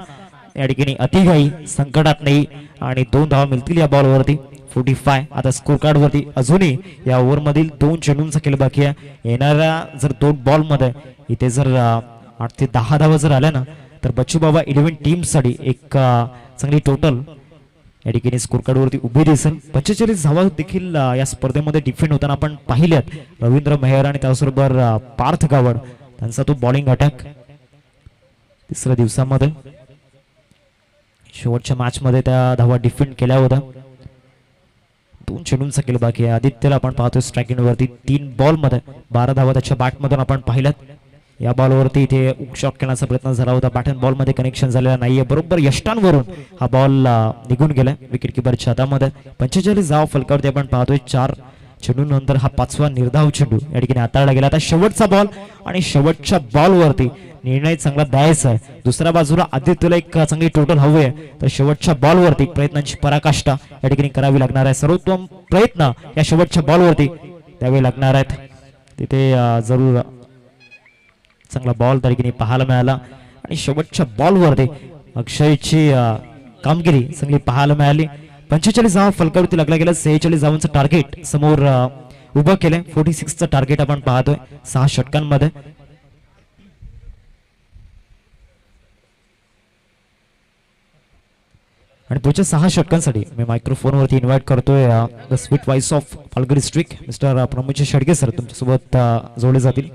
या ठिकाणी अतिघाई संकटात नाही आणि 2 धावा मिळतील या बॉलवरती. 45. आता स्कोर कार्ड वरती अजूनही या ओव्हर मधील 2 चेंडूंचा खेळ बाकी आहे. येणाऱ्या जर 2 बॉल मध्ये इथे जर 8 ते 10 धावा जर आल्या ना तर बच्चू बाबा 11 टीम साठी एक चांगली टोटल या ठिकाणी स्कोर कार्ड वरती उभी दिसेल. 45 धावा देखील या स्पर्धेमध्ये डिफेंड होताना आपण पाहिल्यात. रवींद्र मेहर आणि त्याचबरोबर पार्थ गावड त्यांचा तो बॉलिंग अटॅक तिसऱ्या दिवसामध्ये शेवटच्या मॅच मध्ये त्या धावा डिफेंड केल्या होत्या. 2 चेंडूंचा खेळ बाकी आहे. आदित्यला आपण पाहतोय स्ट्राईकिंग वरती 3 बॉल मध्ये 12 धावा त्याच्या बॅट मधून आपण पाहिल्यात. या बॉलवरती इथे शॉट खेळण्याचा प्रयत्न झाला होता. बॅटन बॉल मध्ये कनेक्शन झालेला नाहीये. बरोबर यष्टांवरून हा बॉल निघून गेलाय विकेट किपरच्या हातामध्ये. 45 धावा फलकावरती आपण पाहतोय. 4 चेंडू नंतर हा 5वा निर्धाव चेंडू या ठिकाणी हाताळला गेला. आता शेवटचा बॉल आणि शेवटच्या बॉलवरती निर्णय चांगला द्यायचा आहे. दुसऱ्या बाजूला आदित्यला एक चांगली टोटल हवी आहे, तर शेवटच्या बॉलवरती प्रयत्नांची पराकाष्ठा या ठिकाणी करावी लागणार आहे. सर्वोत्तम प्रयत्न या शेवटच्या बॉलवरती द्यावे लागणार आहेत. तिथे जरूर चांगला बॉल त्या ठिकाणी पाहायला मिळाला आणि शेवटच्या बॉलवरती अक्षयची कामगिरी चांगली पाहायला मिळाली. 45 धावा फलकावरती लागला गेला. 46 धावांचं टार्गेट समोर उभं केलंय. 46चं टार्गेट आपण पाहतोय 6 षटकांमध्ये. आणि पुढच्या 6 षटकांसाठी मी मायक्रोफोनवरती इन्व्हाइट करतोय the sweet voice of Palghar district mister Pramod Shedge sir तुमच्यासोबत जोडले जातील.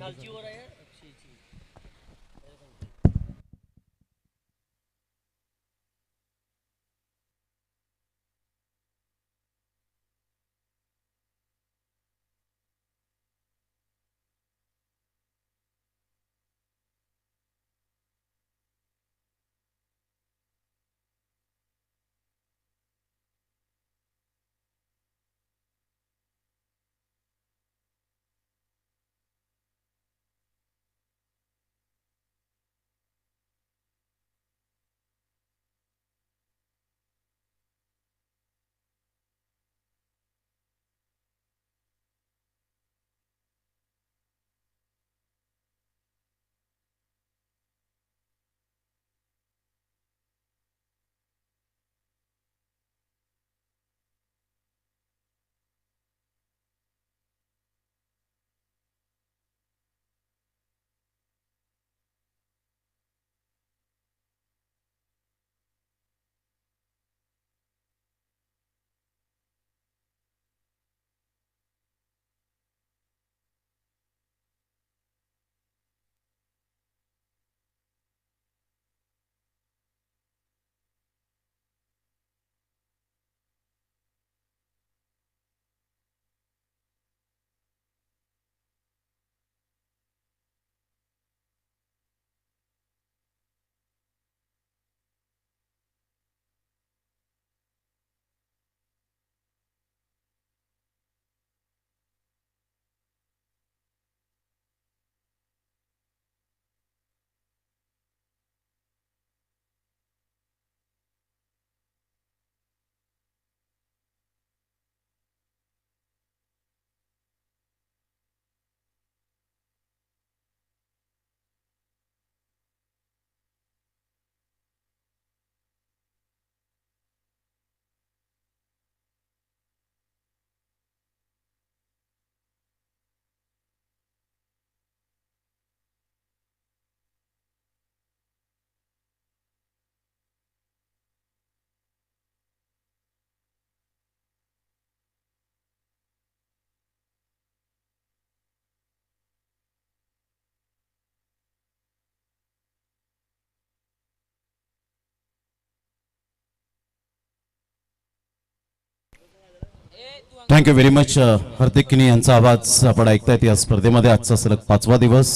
थँक्यू व्हेरी मच हार्दिक किनी यांचा आवाज आपण ऐकतायत या स्पर्धेमध्ये. आजचा सलग 5वा दिवस.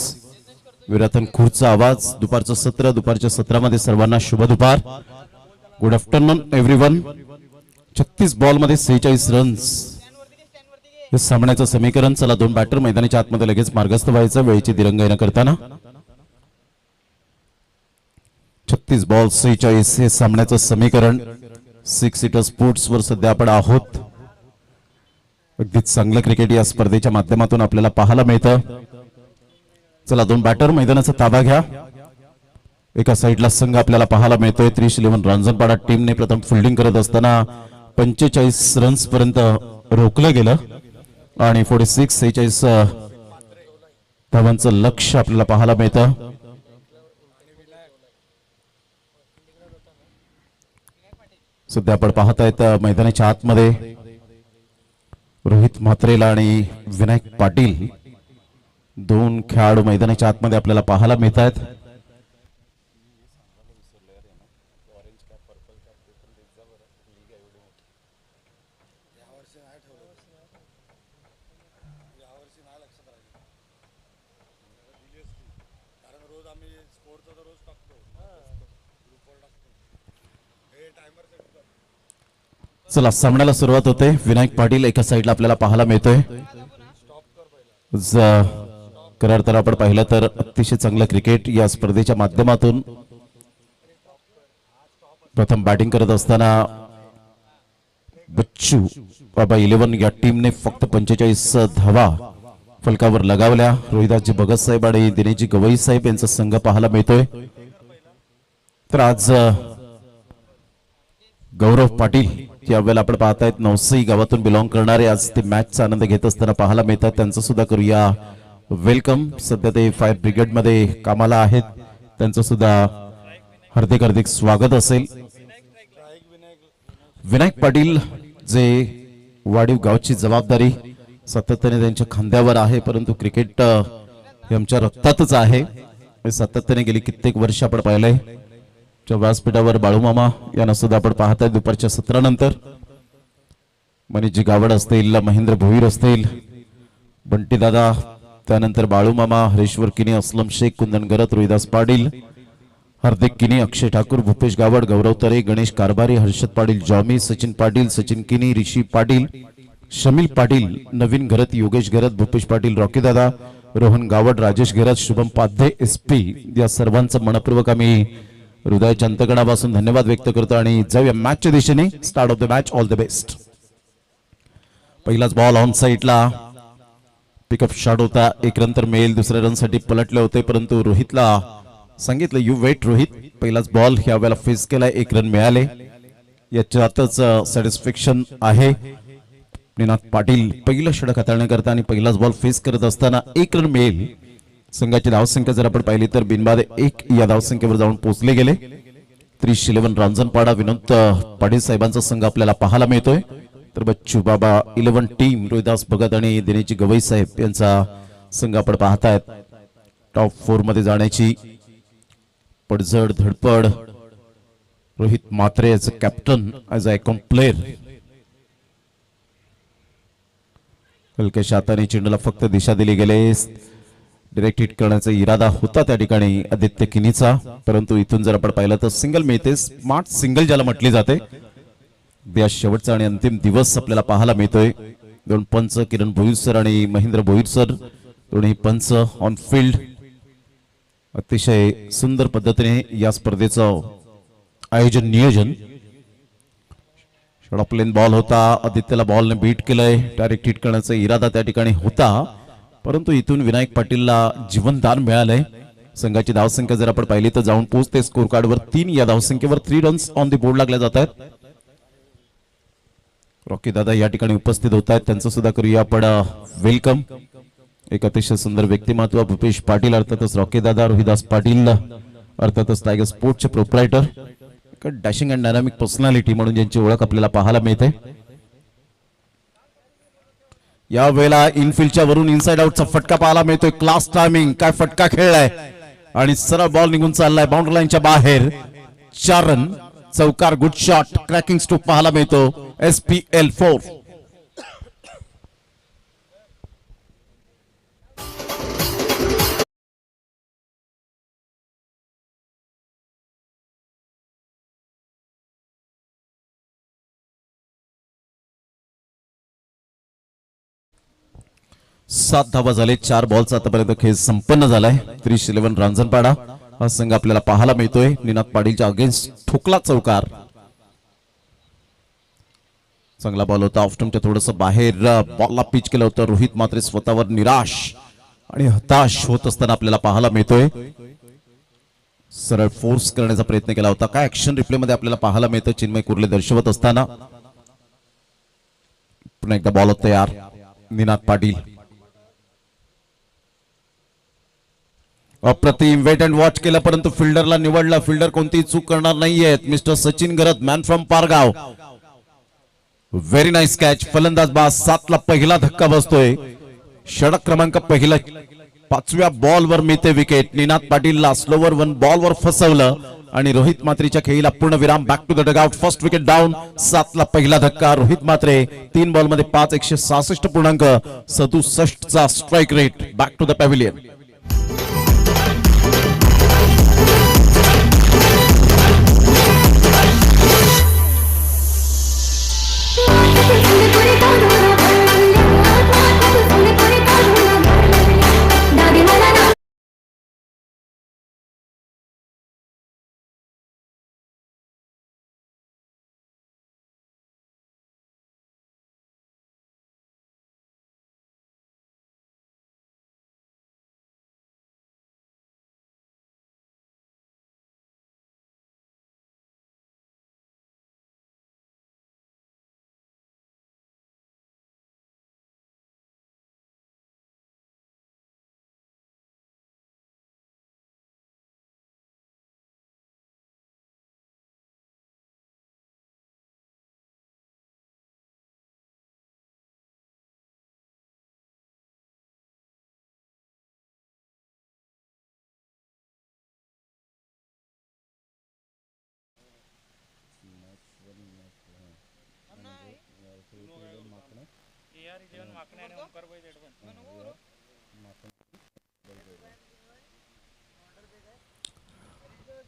विरातन खुर्चा आवाज. दुपारचं सत्र. दुपारच्या सत्रामध्ये सर्वांना शुभ दुपार. Good afternoon everyone. 36 बॉलमध्ये 46 रन्स हे सामन्याचं समीकरण. चला 2 बॅटर मैदानाच्या आतमध्ये लगेच मार्गस्थ व्हायचं वेळेची दिरंगाई न करताना. 36 बॉल 46 हे सामन्याचं समीकरण. 6 सीटर स्पोर्ट्स वर सध्या आपण आहोत. अगदी चांगलं क्रिकेट या स्पर्धेच्या माध्यमातून आपल्याला पाहायला मिळतं. चला 2 बॅटर मैदानाचा ताबा घ्या. एका साईडला संघ आपल्याला पाहायला मिळतोय. 311 रांजणपाडा टीमने प्रथम फिल्डिंग करत असताना 45 रन्स पर्यंत रोखलं गेलं आणि 46 धावांचं लक्ष आपल्याला पाहायला मिळतं. सध्या आपण पाहतायत मैदानाच्या आतमध्ये रोहित म्हात्रेला आणि विनायक पाटील 2 खेळाडू मैदानाच्या आतमध्ये आपल्याला पाहायला मिळत आहेत. चला सामन्याला सुरुवात होते. विनायक पाटील एका साईडला आपल्याला पाहायला मिळतोय. खरं तर आपण पाहिलं तर अतिशय चांगलं क्रिकेट या स्पर्धेच्या माध्यमातून प्रथम बॅटिंग करत असताना बच्चू बाबा 11 या टीमने फक्त 45 धावा फलकावर लगावल्या. रोहिदासजी भगत साहेब आणि दिनेशजी गवई साहेब यांचा संघ पाहायला मिळतोय. तर आज गौरव पाटील यावेळेला आपण पाहतायत नवसई गावातून बिलॉंग करणारे आज ते मॅचचा आनंद घेत असताना पाहायला मिळतात. त्यांचं सुद्धा करूया वेलकम. सध्या ते फायर ब्रिगेड मध्ये कामाला आहेत. त्यांचं सुद्धा हार्दिक हार्दिक स्वागत असेल. विनायक पाटील जे वाडीव गावची जबाबदारी सातत्याने त्यांच्या खांद्यावर आहे, परंतु क्रिकेट हे आमच्या रक्तातच आहे. सातत्याने गेली कित्येक वर्ष आपण पाहिलंय. व्यासपीठावर बाळूमामा यांना सुद्धा आपण पाहताय दुपारच्या सत्रानंतर. मनीषजी गावड असतील, महेंद्र भोईर असतील, बंटी दादा, त्यानंतर बाळूमामा, हरेश्वर किनी, असलम शेख, कुंदन गरत, रोहिदास पाटील, हार्दिक किनी, अक्षय ठाकूर, भूपेश गावड, गौरव तरे, गणेश कारभारी, हर्षद पाटील, जॉमी, सचिन पाटील, सचिन किनी, ऋषी पाटील, शमील पाटील, नवीन घरत, योगेश घरत, भूपेश पाटील, रॉकी दादा, रोहन गावड, राजेश घरत, शुभम पाध्ये, SP या सर्वांचं मनपूर्वक आम्ही हृदयाच्या अंतकणापासून धन्यवाद व्यक्त करतो आणि जाऊया मॅचच्या दिशेने. Start of the match. All the best. पहिलाच बॉल ऑन साईडला पिकअप शॉट होता. एक रन तर मिळेल. दुसऱ्या रन साठी पलटले होते, परंतु रोहितला सांगितलं यू वेट रोहित. पहिलाच बॉल ह्या वेळेला फेस केलाय. एक रन मिळाले. याच्यातच सॅटिस्फॅक्शन आहे. निनाद पाटील पहिलं षटक हाताळण्याकरता आणि पहिलाच बॉल फेस करत असताना एक रन मिळेल. संघाची धावसंख्या जर आपण पाहिली तर बिनबाद 1 या धावसंख्येवर जाऊन पोहोचले गेले. 30-11 रांजणपाडा विनोद पाटील साहेबांचा संघ आपल्याला पाहायला मिळतोय. तर बच्चू बाबा 11 टीम रोहिदास भगत आणि दिनेशजी गवई साहेब यांचा संघ आपण पाहतायत. टॉप 4 मध्ये जाण्याची पडझड धडपड. Rohit Mhatre as a captain, as a icon player. हलक्याशा हाताने चेंडूला फक्त दिशा दिली गेले. डायरेक्ट हिट करण्याचा इरादा होता त्या ठिकाणी आदित्य किनीचा, परंतु इथून जर आपण पाहिलं तर सिंगल मिळते. स्मार्ट सिंगल ज्याला म्हटली जाते. या शेवटचा आणि अंतिम दिवस आपल्याला पाहायला मिळतोय. 2 पंच किरण भोईर सर आणि महेंद्र भोईर सर दोन्ही पंच ऑन फील्ड. अतिशय सुंदर पद्धतीने या स्पर्धेचं आयोजन नियोजन. शॉर्ट ऑफ लेन बॉल होता. आदित्यला बॉलने बीट केलंय. डायरेक्ट हिट करण्याचा इरादा त्या ठिकाणी होता, परंतु इथून विनायक पाटीलला जीवनदान मिळालंय. संघाची धावसंख्या जर आपण पाहिली तर जाऊन पोहोचते स्कोर कार्डवर 3. या धावसंख्येवर 3 रन्स ऑन द बोर्ड लागल्या जात आहेत. रॉकी दादा या ठिकाणी उपस्थित होत आहेत. त्यांचं सुद्धा करूया आपण वेलकम. एक अतिशय सुंदर व्यक्तिमत्व भूपेश पाटील, अर्थातच रॉकी दादा, रोहिदास पाटील, अर्थातच टायगर स्पोर्टचे proprietor, dashing and dynamic personality म्हणून ज्यांची ओळख आपल्याला पाहायला मिळते. या वेळेला इनफिल्डच्या वरून इनसाइड आउटचा फटका पाहायला मिळतोय. क्लास टायमिंग, काय फटका खेळलाय आणि सरळ बॉल निघून चाललाय बाउंड्री लाईनच्या बाहेर. 4 रन. चौकार, गुड शॉट, क्रॅकिंग स्ट्रोक पाहायला मिळतो. SPL 4. सात धावा झाले. 4 बॉलचा आतापर्यंत खेळ संपन्न झालाय. 30-11 रांजणपाडा हा संघ आपल्याला पाहायला मिळतोय. निनाद पाटीलच्या अगेन्स्ट ठोकला चौकार. चांगला बॉल होता. ऑफस्टंपच्या थोडस बाहेर बॉलला पिच केलं होतं. रोहित मात्र स्वतःवर निराश आणि हताश होत असताना आपल्याला पाहायला मिळतोय. सरळ फोर्स करण्याचा प्रयत्न केला होता. काय ऍक्शन रिप्ले मध्ये आपल्याला पाहायला मिळतं चिन्मय कुर्ले दर्शवत असताना. पुन्हा एकदा बॉल तयार. निनाद पाटील अप्रतिम वेट अँड वॉच केलं, परंतु फिल्डरला निवडलं. फिल्डर कोणतीही चूक करणार नाहीयेत. Mister Sachin Gharat, man from Pargaon. Very nice catch. फलंदाज बास. 7 ला पहिला धक्का बसतोय. षटक क्रमांक पहिला. 5व्या बॉलवर मिळते विकेट. निनाद पाटीलला स्लोवर 1 बॉलवर फसवलं आणि रोहित मात्रेच्या खेळीला पूर्ण विराम. Back to the dugout. First wicket down. 7 ला पहिला धक्का. रोहित मात्रे 3 बॉल मध्ये 5, 166.67 चा strike rate. Back to the pavilion.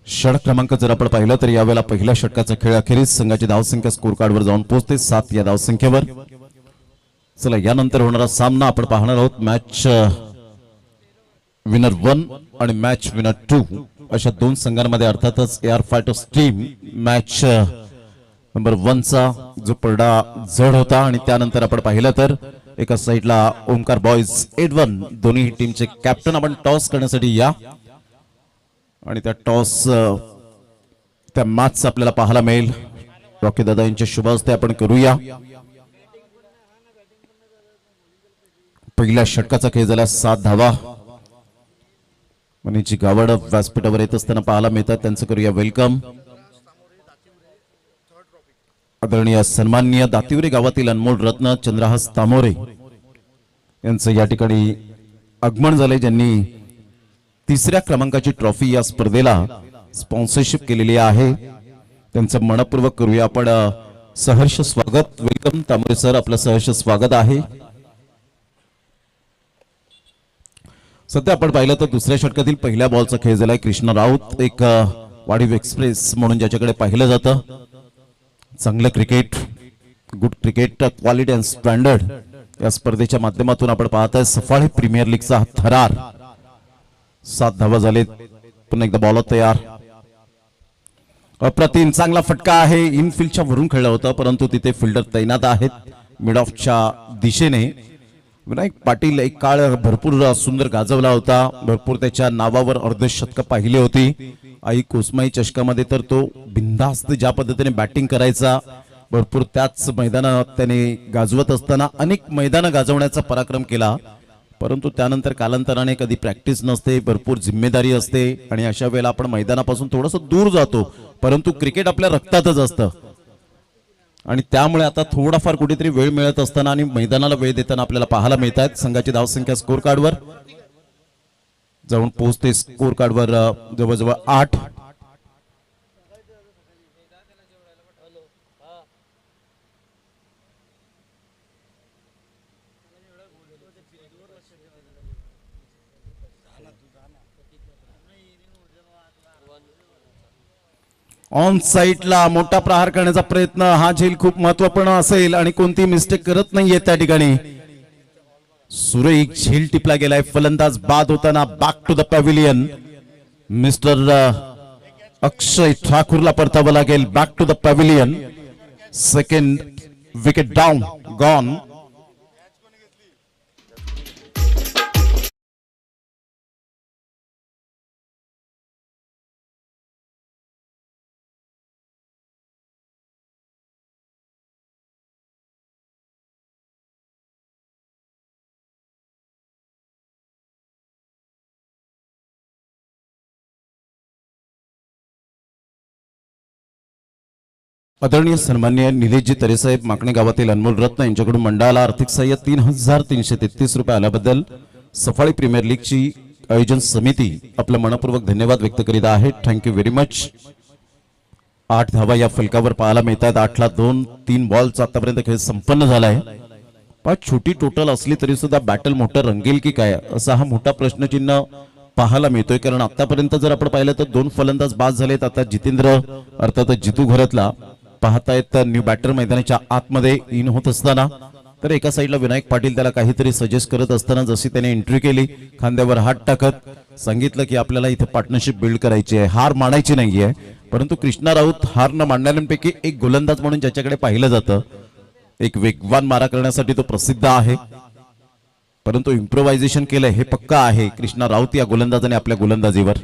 षटक क्रमांक जर आपण पाहिलं तर यावेळेला पहिल्या षटकाचा खेळ अखेरीस संघाची धावसंख्या स्कोर कार्डवर जाऊन पोहोचते 7 या धावसंख्येवर. चला यानंतर होणारा सामना आपण पाहणार आहोत. मॅच विनर 1 आणि मॅच विनर 2 अशा दोन संघांमध्ये अर्थातच air fighters team match number 1 चा जो पडदा जड होता आणि त्यानंतर आपण पाहिलं तर एका साईडला ओमकार बॉयज 8-1 दोन्ही टीमचे कॅप्टन आपण टॉस करण्यासाठी या आणि त्या टॉस त्या मॅच आपल्याला पाहायला मिळेल. रॉकी दादा यांच्या शुभ हस्ते आपण करूया. पहिल्या षटकाचा खेळ झाला 7 धावा. मनीची गावड व्यासपीठावर येत असताना पाहायला मिळतात. त्यांचं करूया वेलकम. आदरणीय सन्माननीय दातिवरे गावातील अनमोल रत्न चंद्रहास तामोरे यांचं या ठिकाणी आगमन झाले, ज्यांनी 3ऱ्या क्रमांकाची ट्रॉफी या स्पर्धेला स्पॉन्सरशिप केलेली आहे. त्यांचं मनपूर्वक करूया आपण सहर्ष स्वागत. वेलकम तांबरे सर, आपलं सहर्ष स्वागत आहे. सध्या आपण पाहिलं तर दुसऱ्या षटकातील पहिल्या बॉलचा खेळ झालाय. कृष्णा राऊत एक वाढीव एक्सप्रेस म्हणून ज्याच्याकडे पाहिलं जातं. चांगलं cricket, good cricket quality and standard या स्पर्धेच्या माध्यमातून आपण पाहताय सफाळी प्रीमियर लीगचा हा थरार. 7 धावा झालेत. पुन्हा एकदा बॉलर तयार. अप्रतिम चांगला फटका आहे. इनफिल्डच्या वरून खेळलं होतं परंतु तिथे फिल्डर तैनात आहेत मिड ऑफच्या दिशेने. विनायक पाटील एक काळ भरपूर सुंदर गाजवला होता. भरपूर त्याच्या नावावर अर्धशतक पाहिली होती. आई कोसमाई चषकामध्ये तर तो बिनधास्त ज्या पद्धतीने बॅटिंग करायचा, भरपूर त्याच मैदानात त्याने गाजवत असताना अनेक मैदानं गाजवण्याचा पराक्रम केला. परंतु त्यानंतर कालांतराने कधी प्रॅक्टिस नसते, भरपूर जिम्मेदारी असते आणि अशा वेळेला आपण मैदानापासून थोडंसं दूर जातो. परंतु क्रिकेट आपल्या रक्तातच असतं आणि त्यामुळे आता थोडाफार कुठेतरी वेळ मिळत असताना आणि मैदानाला वेळ देताना आपल्याला पाहायला मिळत आहेत. संघाची धावसंख्या स्कोर कार्डवर जाऊन पोहोचते. स्कोर कार्डवर जवळजवळ 8. ऑन साईडला मोठा प्रहार करण्याचा प्रयत्न. हा झेल खूप महत्वपूर्ण असेल आणि कोणती मिस्टेक करत नाहीये त्या ठिकाणी. सुरेख झेल टिपला गेलाय. फलंदाज बाद होताना back to the pavilion. Mister अक्षय ठाकूरला परतावं लागेल. Back to the pavilion. Second wicket down gone. आदरणीय सन्माननीय निलेशजी तरेसाहेब माकणे गावातील अनमोल रत्न यांच्याकडून मंडळाला आर्थिक सहाय्य 3,333 रुपये आल्याबद्दल सफाळी प्रीमियर लीगची आयोजन समिती आपलं मनपूर्वक धन्यवाद व्यक्त करीत आहे. Thank you very much. 8 धावा या फलकावर पाहायला मिळतात. 8ला 2. 3 बॉलचा आतापर्यंत खेळ संपन्न झालाय. छोटी टोटल असली तरी सुद्धा बॅटल मोठं रंगेल की काय असा हा मोठा प्रश्नचिन्ह पाहायला मिळतोय. कारण आतापर्यंत जर आपण पाहिलं तर 2 फलंदाज बाद झालेत. आता जितेंद्र अर्थात जितू घरतला पाहतायत न्यू बॅटर मैदानाच्या आतमध्ये इन होत असताना. तर एका साईडला विनायक पाटील त्याला काहीतरी सजेस्ट करत असताना जशी त्याने एंट्री केली खांद्यावर हात टाकत सांगितलं की आपल्याला इथे पार्टनरशिप बिल्ड करायची आहे, हार मानायची नाहीये. परंतु कृष्णा राऊत हार न मानणाऱ्यांपैकी एक गोलंदाज म्हणून ज्याच्याकडे पाहिलं जातं, एक वेगवान मारा करण्यासाठी तो प्रसिद्ध आहे. परंतु इम्प्रोव्हायझेशन केलंय हे पक्का आहे कृष्णा राऊत या गोलंदाजाने आपल्या गोलंदाजीवर.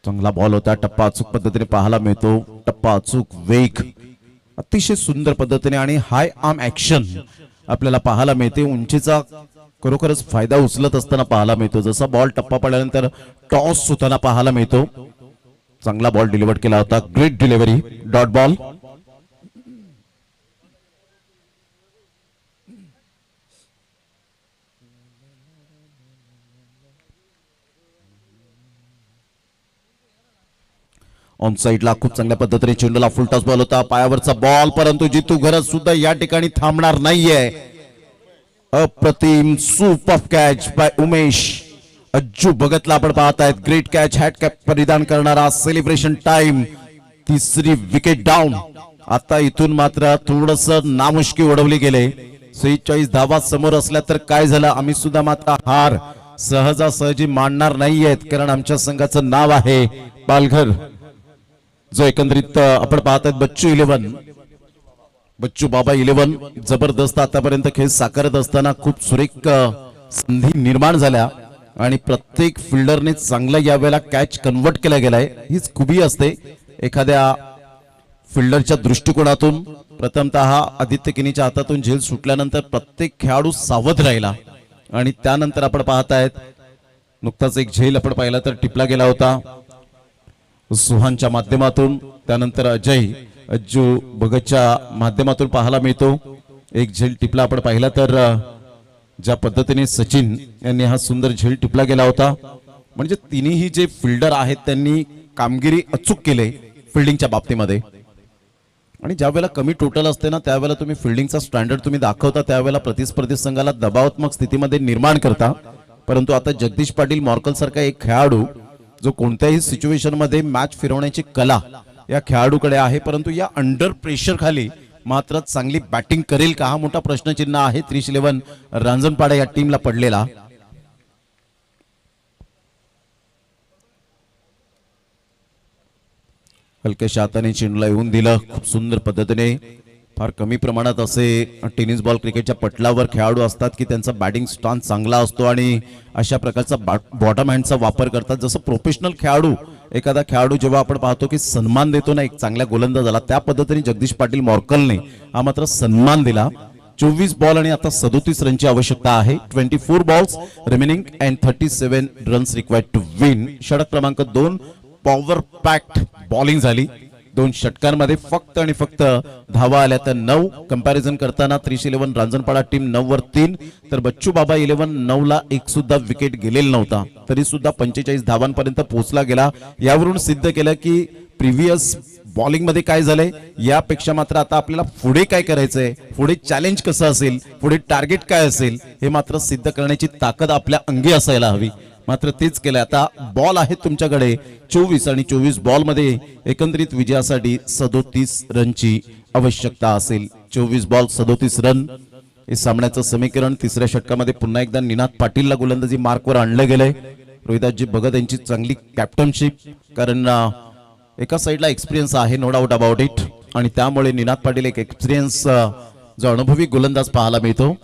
चांगला बॉल होता. टप्पा अचूक पद्धतीने पाहायला मिळतो. टप्पा अचूक वेग अतिशय सुंदर पद्धतीने आणि हाय आर्म ऍक्शन आपल्याला पाहायला मिळते. उंचीचा खरोखरच फायदा उचलत असताना पाहायला मिळतो. जसा बॉल टप्पा पडल्यानंतर टॉस होताना पाहायला मिळतो. चांगला बॉल डिलिव्हर केला होता. Great delivery. Dot ball. On साइडला खूप चांगल्या पद्धतीने चेंडूला फुल टॉस बॉल होता, पायावरचा बॉल, परंतु जितू घरत सुद्धा या ठिकाणी थांबणार नाहीये. अप्रतिम super catch by Umesh Ajju भगतला आपण पाहतायत. ग्रेट कॅच, हॅट कॅप परिधान करणारा, सेलिब्रेशन टाइम, तिसरी विकेट डाऊन. आता इथून मात्र थोडस नामुष्की उडवली गेले. 46 धावा समोर असल्या तर काय झालं, आम्ही सुद्धा मात्र हार सहजासहजी मानणार नाहीयेत, कारण आमच्या संघाचं नाव आहे पालघर. जो एकंदरीत आपण पाहतायत बच्चू 11, बच्चू बाबा 11 जबरदस्त आतापर्यंत खेळ साकारत असताना खूप सुरेख संधी निर्माण झाल्या आणि प्रत्येक फिल्डरने चांगला यावेळेला कॅच कन्वर्ट केला गेलाय. हीच खूबी असते एखाद्या फिल्डरच्या दृष्टिकोनातून. प्रथमतः आदित्य किनीच्या हातातून झेल सुटल्यानंतर प्रत्येक खेळाडू सावध राहिला आणि त्यानंतर आपण पाहतायत नुकताच एक झेल आपण पाहिला तर टिपला गेला होता सुहानच्या माध्यमातून. त्यानंतर अजय अज्जू भगतच्या माध्यमातून पाहायला मिळतो एक झेल टिपला आपण पाहिला तर ज्या पद्धतीने सचिन यांनी हा सुंदर झेल टिपला गेला होता. म्हणजे तिन्ही जे फिल्डर आहेत त्यांनी कामगिरी अचूक केले फिल्डिंगच्या बाबतीमध्ये. आणि ज्या वेळेला कमी टोटल असते ना त्यावेळेला तुम्ही फिल्डिंगचा स्टँडर्ड तुम्ही दाखवता, त्यावेळेला प्रतिस्पर्धी संघाला दबावात्मक स्थितीमध्ये निर्माण करता. परंतु आता जगदीश पाटील मॉर्कल सारखा एक खेळाडू जो कोणत्याही सिच्युएशन मध्ये मॅच फिरवण्याची कला या खेळाडूकडे आहे, परंतु या अंडर प्रेशर खाली मात्र चांगली बॅटिंग करेल का हा मोठा प्रश्नचिन्ह आहे 311 रांजणपाडा या टीमला पडलेला. हलक्याशा हाताने चेंडूला येऊन दिलं खूप सुंदर पद्धतीने. फार कमी प्रमाणात असे टेनिस बॉल क्रिकेटच्या पटलावर खेळाडू असतात की त्यांचा बॅटिंग स्टान्स चांगला असतो आणि अशा प्रकारचा बॉटम हँडचा वापर करतात. जसं प्रोफेशनल खेळाडू एखादा खेळाडू जेव्हा आपण पाहतो की सन्मान देतो ना एक चांगल्या गोलंदाजाला, त्या पद्धतीने जगदीश पाटील मॉर्कलने हा मात्र सन्मान दिला. 24 बॉल आणि आता 37 रनची आवश्यकता आहे. 24 balls remaining and 37 runs required to win. षटक क्रमांक 2 पॉवर पॅक्ड बॉलिंग झाली. 2 षटकांमध्ये फक्त आणि फक्त धावा आल्या तर 9. कंपॅरिझन करताना 311 रांजणपाडा टीम 9 वर 3 तर बच्चू बाबा 11 9 ला एक सुद्धा विकेट गेलेला नव्हता, तरी सुद्धा 45 धावांपर्यंत पोहोचला गेला. यावरून सिद्ध केलं की प्रिव्हियस बॉलिंग मध्ये काय झालंय यापेक्षा मात्र आता आपल्याला पुढे काय करायचंय, पुढे चॅलेंज कसं असेल, पुढे टार्गेट काय असेल हे मात्र सिद्ध करण्याची ताकद आपल्या अंगी असायला हवी. मात्र तेच केलं. आता बॉल आहेत तुमच्याकडे 24 आणि 24 बॉल मध्ये एकंदरीत विजयासाठी 37 रनची आवश्यकता असेल. 24 बॉल 37 रन हे सामन्याचं समीकरण. तिसऱ्या षटकामध्ये पुन्हा एकदा निनाद पाटीलला गोलंदाजी मार्कवर आणलं गेलंय. रोहिदासजी भगत यांची चांगली कॅप्टनशिप, कारण एका साईडला एक्सपिरियन्स आहे नो डाऊट अबाउट इट आणि त्यामुळे निनाद पाटील एक एक्सपिरियन्स जो अनुभवी गोलंदाज पाहायला मिळतो.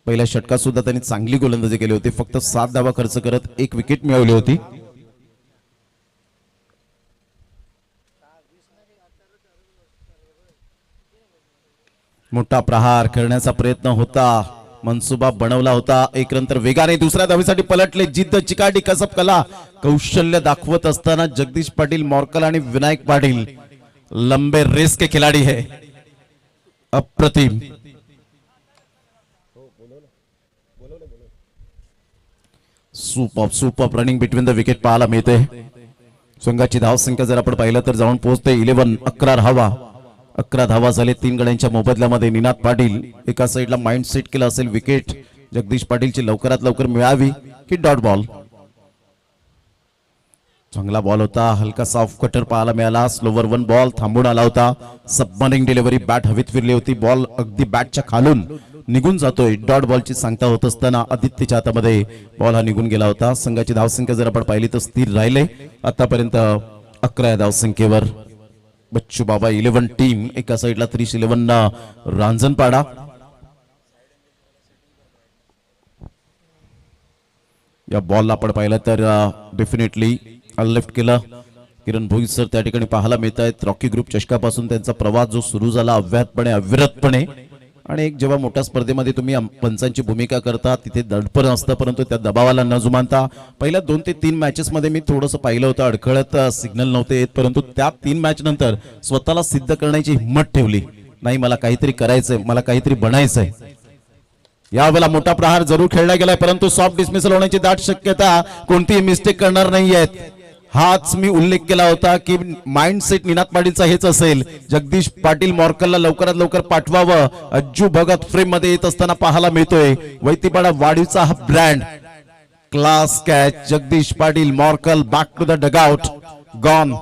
पहिल्या षटकात सुद्धा त्यांनी चांगली गोलंदाजी केली होती, फक्त 7 धावा खर्च करत 1 विकेट मिळवली होती. मोठा प्रहार करण्याचा प्रयत्न होता, मनसुबा बनवला होता. 1 रन तर वेगाने दुसऱ्या धावेसाठी पलटले. जिद्द चिकाटी कसब कला कौशल्य दाखवत असताना जगदीश पाटील मॉर्कल आणि विनायक पाटील लंबे रेस के खिलाडी है. अप्रतिम. Super running between the wicket पाहायला मिळते. संघाची धावसंख्या जर आपण पाहिलं तर जाऊन पोहोचते 11 धावा झाले 3 गड्यांच्या मोबदल्यामध्ये. निनाद पाटील एका साईडला माइंड सेट केला असेल विकेट जगदीश पाटीलची लवकरात लवकर मिळावी की डॉट बॉल. चांगला बॉल होता, हलकासा ऑफ कटर पाहायला मिळाला. स्लोवर 1 बॉल थांबून आला होता. सबमरिंग डिलिव्हरी, बॅट हवेत फिरली होती, बॉल अगदी बॅटच्या खालून निघून जातोय. डॉट बॉलची सांगता होत असताना आदित्यच्या हातामध्ये बॉल हा निघून गेला होता. संघाची धावसंख्या जर आपण पाहिली तर स्थिर राहिले आतापर्यंत 11 धावसंख्येवर. बच्चू बाबा 11 टीम एका साईडला 311 रांजणपाडा. या बॉलला आपण पाहिलं तर डेफिनेटली लेफ्ट केलं. किरण भोईर सर त्या ठिकाणी पाहायला मिळत आहेत. रॉकी ग्रुप चषकापासून त्यांचा प्रवास जो सुरू झाला अविरतपणे, आणि एक जेव्हा मोठ्या स्पर्धेमध्ये तुम्ही पंचांची भूमिका करता तिथे दडपण असतं, परंतु त्या दबावाला न जुमानता पहिल्या 2 ते 3 मॅचेस मध्ये मी थोडंसं पाहिलं होतं अडखळत सिग्नल नव्हते येत, परंतु त्या 3 मॅच नंतर स्वतःला सिद्ध करण्याची हिंमत ठेवली. नाही, मला काहीतरी करायचंय, मला काहीतरी बनायचंय. यावेळेला मोठा प्रहार जरूर खेळला गेलाय, परंतु सॉफ्ट डिसमिसल होण्याची दाट शक्यता, कोणतीही मिस्टेक करणार नाहीयेत. हाच मी उल्लेख केला होता की माइंडसेट निनाद पाटीलचा हेच असेल. जगदीश पाटील मॉर्कलला लवकरात लवकर पाठवावं. अज्जू भगत फ्रेम मध्ये येत असताना पाहायला मिळतोय. वैतीपाडा वाडीचा हा brand. Class catch. Jagdish Patil Morkel back to the dugout. Gone.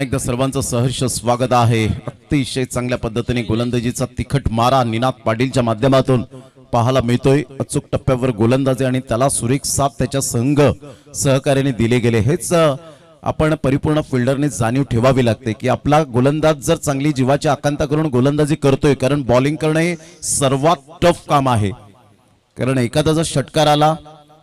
एकदा सर्वांचं सहर्ष स्वागत आहे. अतिशय चांगल्या पद्धतीने गोलंदाजीचा तिखट मारा निनाद पाटीलच्या माध्यमातून पाहायला मिळतोय. अचूक टप्प्यावर गोलंदाजी आणि त्याला सुरेख साथ त्याच्या संघ सहकार्याने दिले गेले. हेच आपण परिपूर्ण फिल्डरने जाणीव ठेवावी लागते की आपला गोलंदाज जर चांगली जीवाची आकांक्षा करून गोलंदाजी करतोय, कारण बॉलिंग करणं हे सर्वात टफ काम आहे. कारण एखादा जर षटकार आला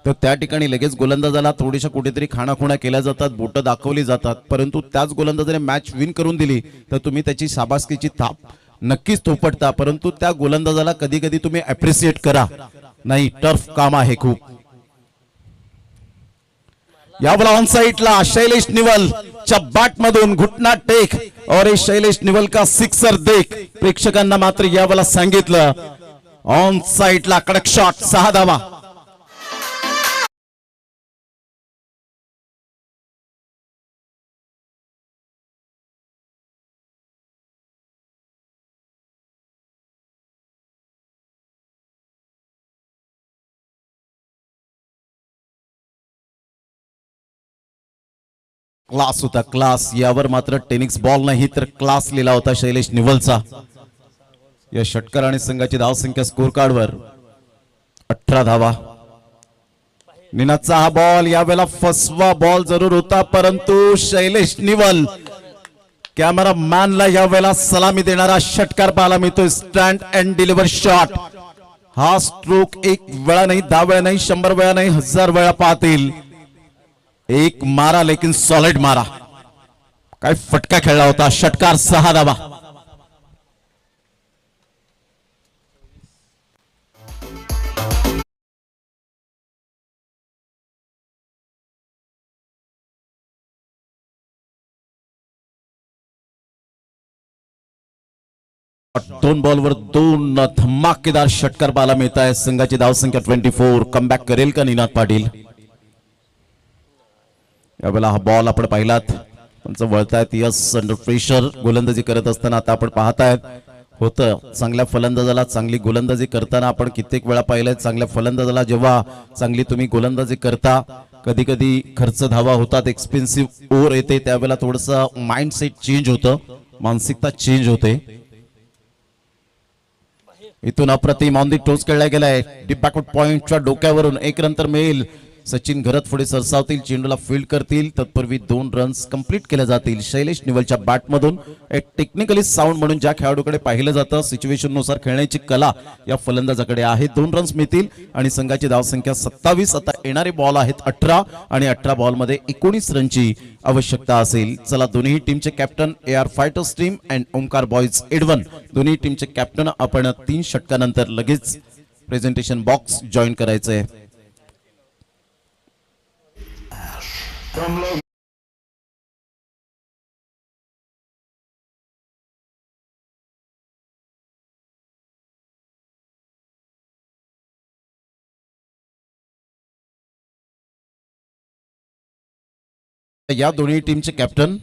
तर त्या ठिकाणी लगेच गोलंदाजाला थोडीशा कुठेतरी खाणाखुणा केल्या जातात, बोटं दाखवली जातात. परंतु त्याच गोलंदाजाने मॅच विन करून दिली तर तुम्ही त्याची शाबासकीची थाप नक्कीच थोपटता. परंतु त्या गोलंदाजाला कधी कधी तुम्ही अप्रिशिएट करा. नाही, टफ काम आहे खूप. यावेळेला ऑन साइडला शैलेश निवल च्या बॅट मधून घुटना टेक और ये शैलेश निवल का सिक्सर देख. प्रेक्षकांना मात्र यावेळेला सांगितलं ऑन साइडला कडक शॉट. 6 धावा. क्लास होता, क्लास. यावर मात्र टेनिक्स बॉल नाही तर क्लास लिहिला होता शैलेश निवलचा. या षटकार आणि संघाची धावसंख्या स्कोर कार्डवर 18 धावा. निनादचा हा बॉल यावेळेला फसवा बॉल जरूर होता, परंतु शैलेश निवल कॅमेरा मॅनला यावेळेला सलामी देणारा षटकार पाहायला मिळतोय. Stand and deliver shot. हा स्ट्रोक 1 वेळा नाही, 10 वेळा नाही, 100 वेळा नाही, 1000 वेळा पाहतील. एक मारा लेकिन सॉलिड मारा. काय फटका खेळला होता. षटकार. 6 धावा. दोन बॉलवर 2 धमाकेदार षटकार पाहायला मिळत आहे. संघाची धावसंख्या 24. कमबॅक करेल का निनाद पाटील? यावेळेला हा बॉल आपण पाहिलात, त्यांचं वळतायत. यस, अंडर प्रेशर गोलंदाजी करत असताना आता आपण पाहतायत होतं. चांगल्या फलंदाजाला चांगली गोलंदाजी करताना आपण कित्येक वेळा पाहिलंय. चांगल्या फलंदाजाला जेव्हा चांगली तुम्ही गोलंदाजी करता, कधी कधी खर्च धावा होतात, एक्सपेन्सिव्ह ओव्हर येते, त्यावेळेला थोडंसं माइंडसेट चेंज होतं, मानसिकता चेंज होते. इथून अप्रतिम ऑन दी टोच खेळला गेलाय. डीप बॅकवर्ड पॉइंटच्या डोक्यावरून 1 रन तर मिळेल. सचिन घरत पुढे सरसावतील, चेंडूला फील्ड करतील, तत्पूर्वी 2 रन्स कंप्लीट केले जातील. शैलेश निवलच्या बॅटमधून एक टेक्निकली साऊंड म्हणून ज्या खेळाडूकडे पाहिलं जातं, सिच्युएशन नुसार खेळण्याची कला या फलंदाजाकडे आहे. 2 रन्स मिळतील आणि संघाची धावसंख्या 27. आता येणारे बॉल आहेत 18 आणि 18 बॉल मध्ये 19 रनची आवश्यकता असेल. चला, दोन्ही टीमचे captain AR fighters team and Omkar boys Edwan, दोन्ही टीमचे कॅप्टन आपण 3 षटकानंतर लगेच प्रेझेंटेशन बॉक्स जॉईन करायचंय. या दोन्ही टीमचे कॅप्टन,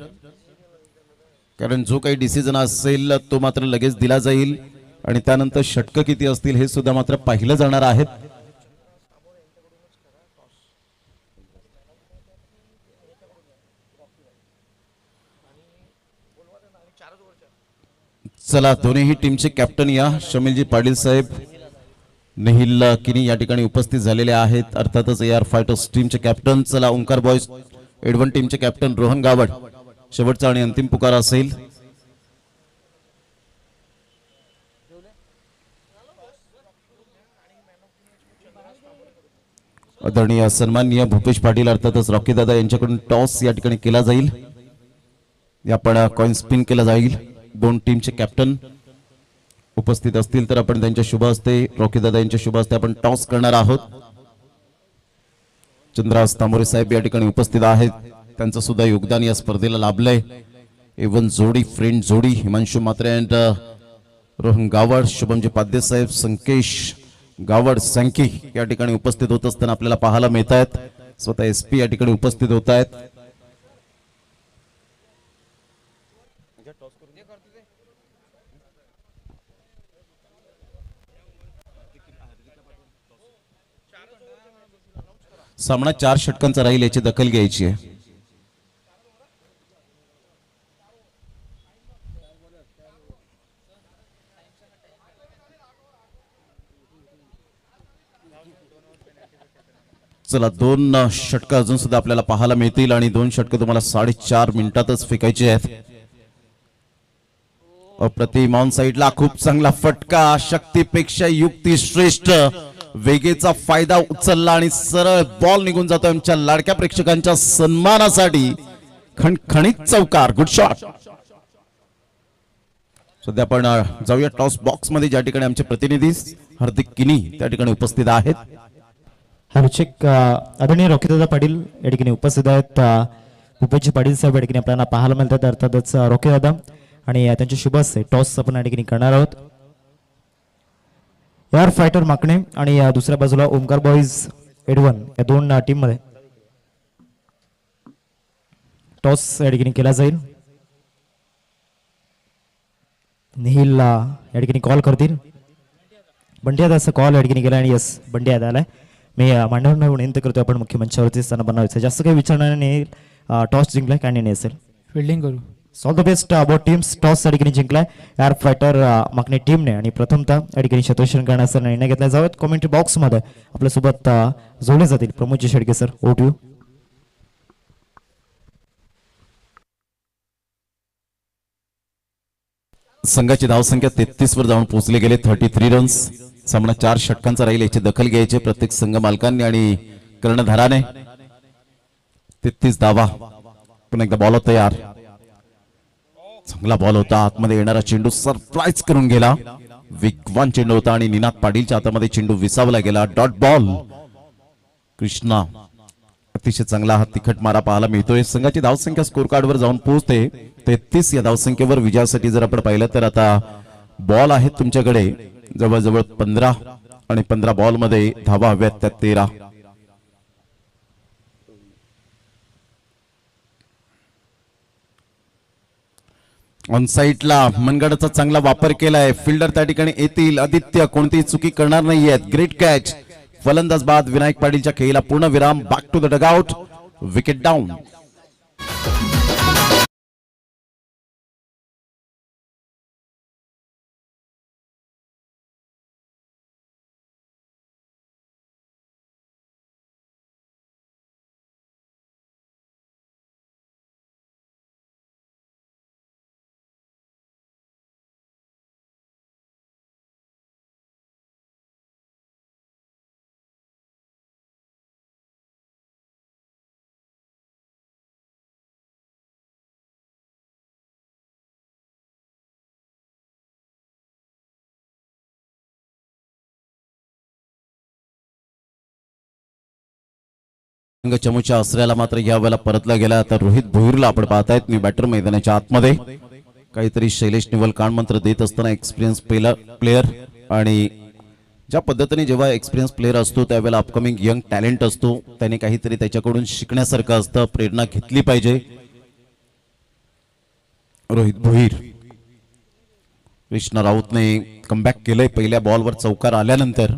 कारण जो काही डिसिजन असेल तो मात्र लगेच दिला जाईल आणि त्यानंतर षटक किती असतील हे सुद्धा मात्र पाहिलं जाणार आहे. चला, दोन्ही टीमचे कॅप्टन या शमीलजी पाटील साहेब, निहिल किनी या ठिकाणी उपस्थित झालेले आहेत. अर्थातच AR फायटर्स टीमचे कॅप्टन. चला, ओंकार बॉयज एडवन टीमचे कॅप्टन रोहन गावड, शेवटचा आणि अंतिम पुकार असेल. आदरणीय सन्माननीय भूपेश पाटील अर्थातच रॉकी दादा यांच्याकडून टॉस या ठिकाणी केला जाईल. आपण कॉइन स्पिन केला जाईल. दोन टीमचे कॅप्टन उपस्थित असतील तर आपण त्यांच्या शुभ हस्ते रॉकी दादा यांच्या शुभ हस्ते आपण टॉस करणार आहोत. चंद्रास तांबोरे साहेब या ठिकाणी उपस्थित आहेत. त्यांचं सुद्धा योगदान या स्पर्धेला लाभलंय. इवन जोडी फ्रेंड जोडी हिमांशु मात्रे अँड रोहन गावड, शुभमजी पाध्ये साहेब, संकेश गावड संकी या ठिकाणी उपस्थित होत असताना आपल्याला पाहायला मिळत आहेत. स्वतः एसपी या ठिकाणी उपस्थित होत आहेत. सामना 4 षटकांचा राहील याची दखल घ्यायची आहे. चला 2 षटक अजून सुद्धा आपल्याला पाहायला मिळतील आणि 2 षटक तुम्हाला 4.5 मिनिटातच फेकायचे आहेत. अप्रतिम ऑन साइडला खूप चांगला फटका. शक्तीपेक्षा युक्ती श्रेष्ठ. वेगेचा फायदा उचलला आणि सरळ बॉल निघून जातो आमच्या लाडक्या प्रेक्षकांच्या सन्मानासाठी. खणखणीत चौकार. Good shot. सध्या आपण जाऊया टॉस बॉक्स मध्ये ज्या ठिकाणी आमचे प्रतिनिधी हार्दिक किनी त्या ठिकाणी उपस्थित आहेत. Hello check. आदरणीय रॉकीदादा पाटील या ठिकाणी उपस्थित आहेत. भूपेश पाटील साहेब या ठिकाणी आपल्याला पाहायला मिळतात. अर्थातच रॉकीदादा आणि त्यांचे शुभ हस्ते टॉस आपण या ठिकाणी करणार आहोत. एअर फायटर माकणे आणि दुसऱ्या बाजूला ओमकार बॉईज एडवन या 2 टीम मध्ये टॉस या ठिकाणी केला जाईल. निहिल या ठिकाणी कॉल करतील. बंडियादाचा कॉल या ठिकाणी केला आणि यस बंडियाद आलाय. मी मांडवणार विनंती करतो आपण मुख्य मंचावरती स्थान बनवायचं. जास्त काही विचारणार नाही. टॉस जिंकलाय काय नाही असेल फिल्डिंग करू. All the best about teams. Toss या ठिकाणी जिंकलाय एअर फायटर मागणे टीमने आणि प्रथमतः या ठिकाणी शतरक्षण करण्याचा निर्णय घेतला जावेत. कॉमेंट्री बॉक्स मध्ये आपल्यासोबत जोडले जातील Pramod ji Shedke sir. Over to you. संघाची धावसंख्या 33 वर जाऊन पोहोचले गेले. 33 रन्स. सामना 4 षटकांचा राहील याची दखल घ्यायची प्रत्येक संघ मालकांनी आणि कर्णधाराने. 33 धावा. पुन्हा एकदा बॉल तयार. चांगला बॉल होता. आतमध्ये येणारा चेंडू सरप्राईज करून गेला. वेगवान चेंडू होता आणि निनाद पाटीलच्या हातामध्ये चेंडू विसावला गेला. Dot ball. कृष्णा अतिशय चांगला हा तिखट मारा पाहायला मिळतोय. संघाची धावसंख्या स्कोर कार्डवर जाऊन पोहोचते 33. या धावसंख्येवर विजयासाठी जर आपण पाहिलं तर आता बॉल आहेत तुमच्याकडे जवळजवळ 15 आणि 15 बॉल मध्ये धावा हव्यात त्या 13. ऑन साइडला मनगडाचा चांगला वापर केलाय. फिल्डर त्या ठिकाणी येतील. आदित्य कोणतीही चुकी करणार नाहीयेत. Great catch. फलंदाज बाद. विनायक पाटीलच्या खेळीला पूर्ण विराम. Back to the dugout. Wicket down. चमूच्या आश्रयाला मात्र यावेळेला परतला गेला. आता रोहित भोईरला आपण पाहतायत न्यू बॅटर मैदानाच्या आतमध्ये. काहीतरी शैलेश निवल कान मंत्र देत असताना एक्सपिरियन्स प्लेयर आणि ज्या पद्धतीने जेव्हा एक्सपिरियन्स प्लेयर असतो त्यावेळेला अपकमिंग यंग टॅलेंट असतो. त्याने काहीतरी त्याच्याकडून शिकण्यासारखं असतं. प्रेरणा घेतली पाहिजे. रोहित भोईर. कृष्णा राऊतने कमबॅक केलंय पहिल्या बॉलवर चौकार आल्यानंतर.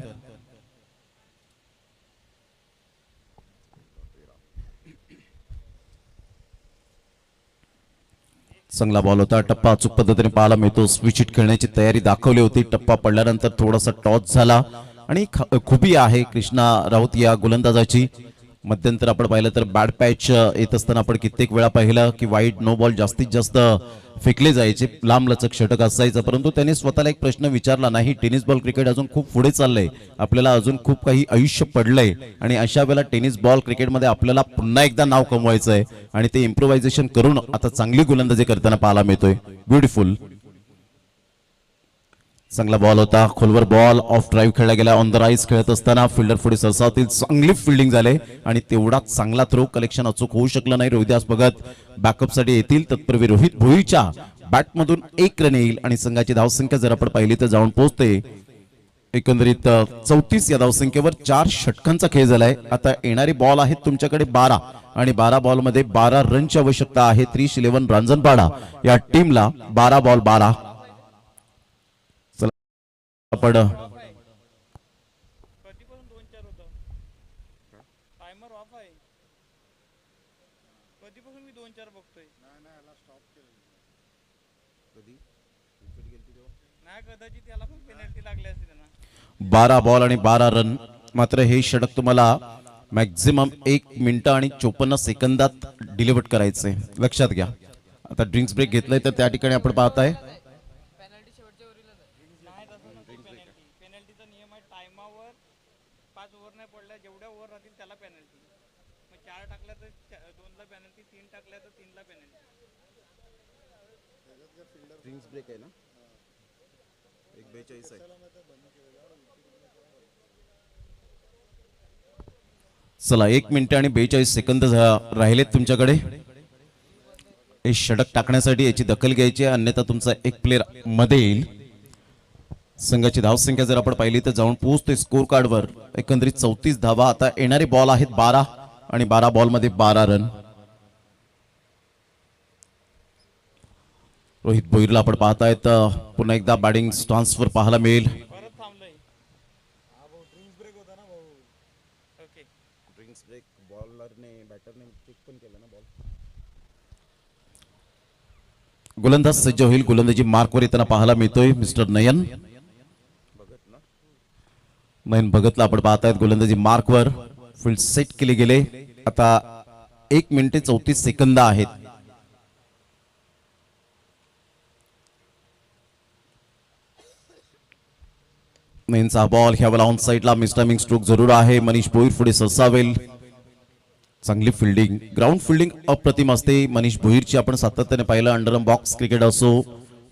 चांगला बॉल होता. टप्पा अचूक पद्धतीने पाहायला मिळतो. स्विच हिट खेळण्याची तयारी दाखवली होती. टप्पा पडल्यानंतर थोडासा टॉस झाला आणि खुबी आहे कृष्णा राऊत या गोलंदाजाची. मध्यंतर आपण पाहिलं तर बॅड पॅच येत असताना आपण कित्येक वेळा पाहिलं की वाईड नो बॉल जास्तीत जास्त फेकले जायचे, लांब लचक षटक असायचं, परंतु त्यांनी स्वतःला एक प्रश्न विचारला नाही, टेनिस बॉल क्रिकेट अजून खूप पुढे चाललंय, आपल्याला अजून खूप काही आयुष्य पडलंय आणि अशा वेळेला टेनिस बॉल क्रिकेटमध्ये आपल्याला पुन्हा एकदा नाव कमवायचं आहे आणि ते इम्प्रोव्हायझेशन करून आता चांगली गोलंदाजी करताना पाहायला मिळतोय. ब्युटिफुल चांगला बॉल होता, खोलवर बॉल ऑफ ड्राईव्ह खेळला गेला. ऑन द राईज खेळत असताना फिल्डर पुढे सरसावतील, चांगली फिल्डिंग झाले आणि तेवढाच चांगला थ्रो, कलेक्शन अचूक होऊ शकलं नाही. रोहिदास भगत बॅकअप साठी येतील, तत्पूर्वी रोहित भोईरच्या बॅटमधून 1 रन येईल आणि संघाची धावसंख्या जर आपण पाहिली तर जाऊन पोहोचते एकंदरीत 34 या धावसंख्येवर. 4 षटकांचा खेळ झालाय. आता येणारी बॉल आहेत तुमच्याकडे 12 आणि 12 बॉल मध्ये 12 रनची आवश्यकता आहे. 311 रांजणपाडा या टीमला 12 बॉल 12. आपण कधीपासून 2-4 होतं टायमर ऑफ आहे. कधीपासून मी 2-4 बघतोय. नाही कदाचित त्याला पण पेनल्टी लागली असते त्यांना. 12 बॉल आणि 12 रन. मात्र हे षटक तुम्हाला मॅक्झिमम 1 मिनिट आणि 54 सेकंदात डिलिव्हर करायचंय, लक्षात घ्या. आता ड्रिंक्स ब्रेक घेतलाय तर त्या ठिकाणी आपण पाहताय पेनल्टीचा नियम आहे, टाइमावर 5 ओव्हर नाही पडल्या, जेवढ्या ओव्हर राहतील त्याला पेनल्टी. मग 4 टाकल्या तर 2ला पेनल्टी, 3 टाकल्या तर 3ला पेनल्टी. ड्रिंक्स ब्रेक आहे ना, 1:42 आहे. चला 1 मिनिट आणि 42 सेकंद राहिलेत तुमच्याकडे. हे षटक टाकण्यासाठी याची दखल घ्यायची आहे, अन्यथा तुमचा एक प्लेअर मध्ये येईल. संघाची धावसंख्या जर आपण पाहिली तर जाऊन पोहोचते स्कोर कार्डवर एकंदरीत 34 धावा. आता येणारे बॉल आहेत 12 आणि 12 बॉल मध्ये 12 रन. रोहित भोईरला आपण पाहतायत पुन्हा एकदा बॅटिंग स्टान्सवर पाहायला मिळेल. परत थांबलोय. ड्रिंक्स ब्रेक होता ना भाऊ. ओके ड्रिंक्स ब्रेक बॉलरने बॅटरने चेक पण केलं ना बॉल. गोलंदाज सज्ज होईल, गोलंदाजी मार्कवर येताना पाहायला मिळतोय मिस्टर नयन भगतला आपण पाहतायत गोलंदाजी मार्कवर. फील्ड सेट केले गेले. आता 1 मिनिट 34 सेकंद आहेत. नयनचा बॉल ह्या वेळेला ऑन साइडला मिस्टायमिंग स्ट्रोक जरूर आहे. मनीष भोईर पुढे सरसावेल. चांगली फिल्डिंग, ग्राउंड फिल्डिंग अप्रतिम असते मनीष भोईरची. आपण सातत्याने पाहिलं, अंडरम बॉक्स क्रिकेट असो,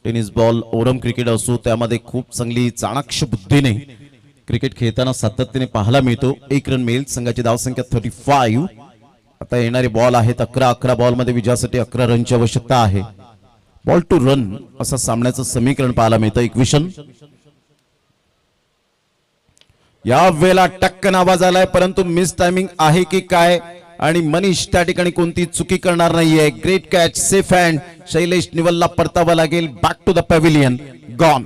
टेनिस बॉल ओरम क्रिकेट असो, त्यामध्ये खूप चांगली चाणाक्ष बुद्धीने क्रिकेट खेळताना सातत्याने पाहायला मिळतो. 1 रन मिळेल. संघाची धावसंख्या 35. आता येणारे बॉल आहेत 11 बॉल मध्ये विजयासाठी 11 रनची आवश्यकता आहे. बॉल टू रन असं सामन्याचं समीकरण पाहायला मिळतं. इक्वेशन या वेळेला टक्कन आवाज आलाय, परंतु मिस टायमिंग आहे की काय आणि मनीष त्या ठिकाणी कोणती चुकी करणार नाहीये. Great catch, safe hand. Shailesh निवलला परतावा लागेल. Back to the pavilion. Gone.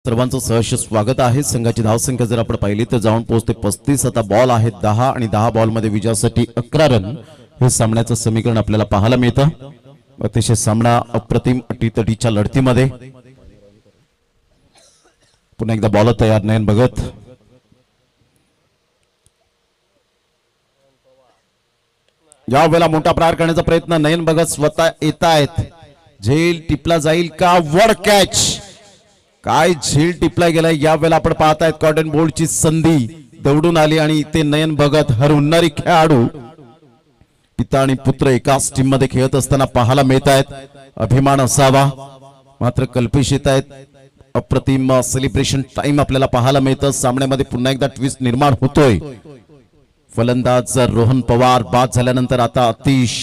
सर्वांचं सहर्ष स्वागत आहे. संघाची धावसंख्या जर आपण पाहिली तर जाऊन पोहोचते 35. आता बॉल आहेत 10 आणि 10 बॉल मध्ये विजयासाठी 11 रन. हे सामन्याचं समीकरण आपल्याला पाहायला मिळतं. अतिशय सामना अप्रतिम अटीतटीच्या लढतीमध्ये. पुन्हा एकदा बॉल तयार. नयन भगत या वेळेला मोठा प्रहार करण्याचा प्रयत्न. नयन भगत स्वतः येत आहेत. झेल टिपला जाईल का? वर कॅच. काय झेल टिपला गेलाय या वेळेला आपण पाहतायत. कॉटन बोल्टची संधी दौडून आली आणि ते नयन भगत हरवणारी खेळाडू पिता आणि पुत्र एकाच टीम मध्ये खेळत असताना पाहायला मिळत आहेत. अभिमान असावा, मात्र कल्पेश येत आहेत. अप्रतिम सेलिब्रेशन टाइम आपल्याला पाहायला मिळतं. सामन्यामध्ये पुन्हा एकदा ट्विस्ट निर्माण होतोय. फलंदाज रोहन पवार बाद झाल्यानंतर आता अतिश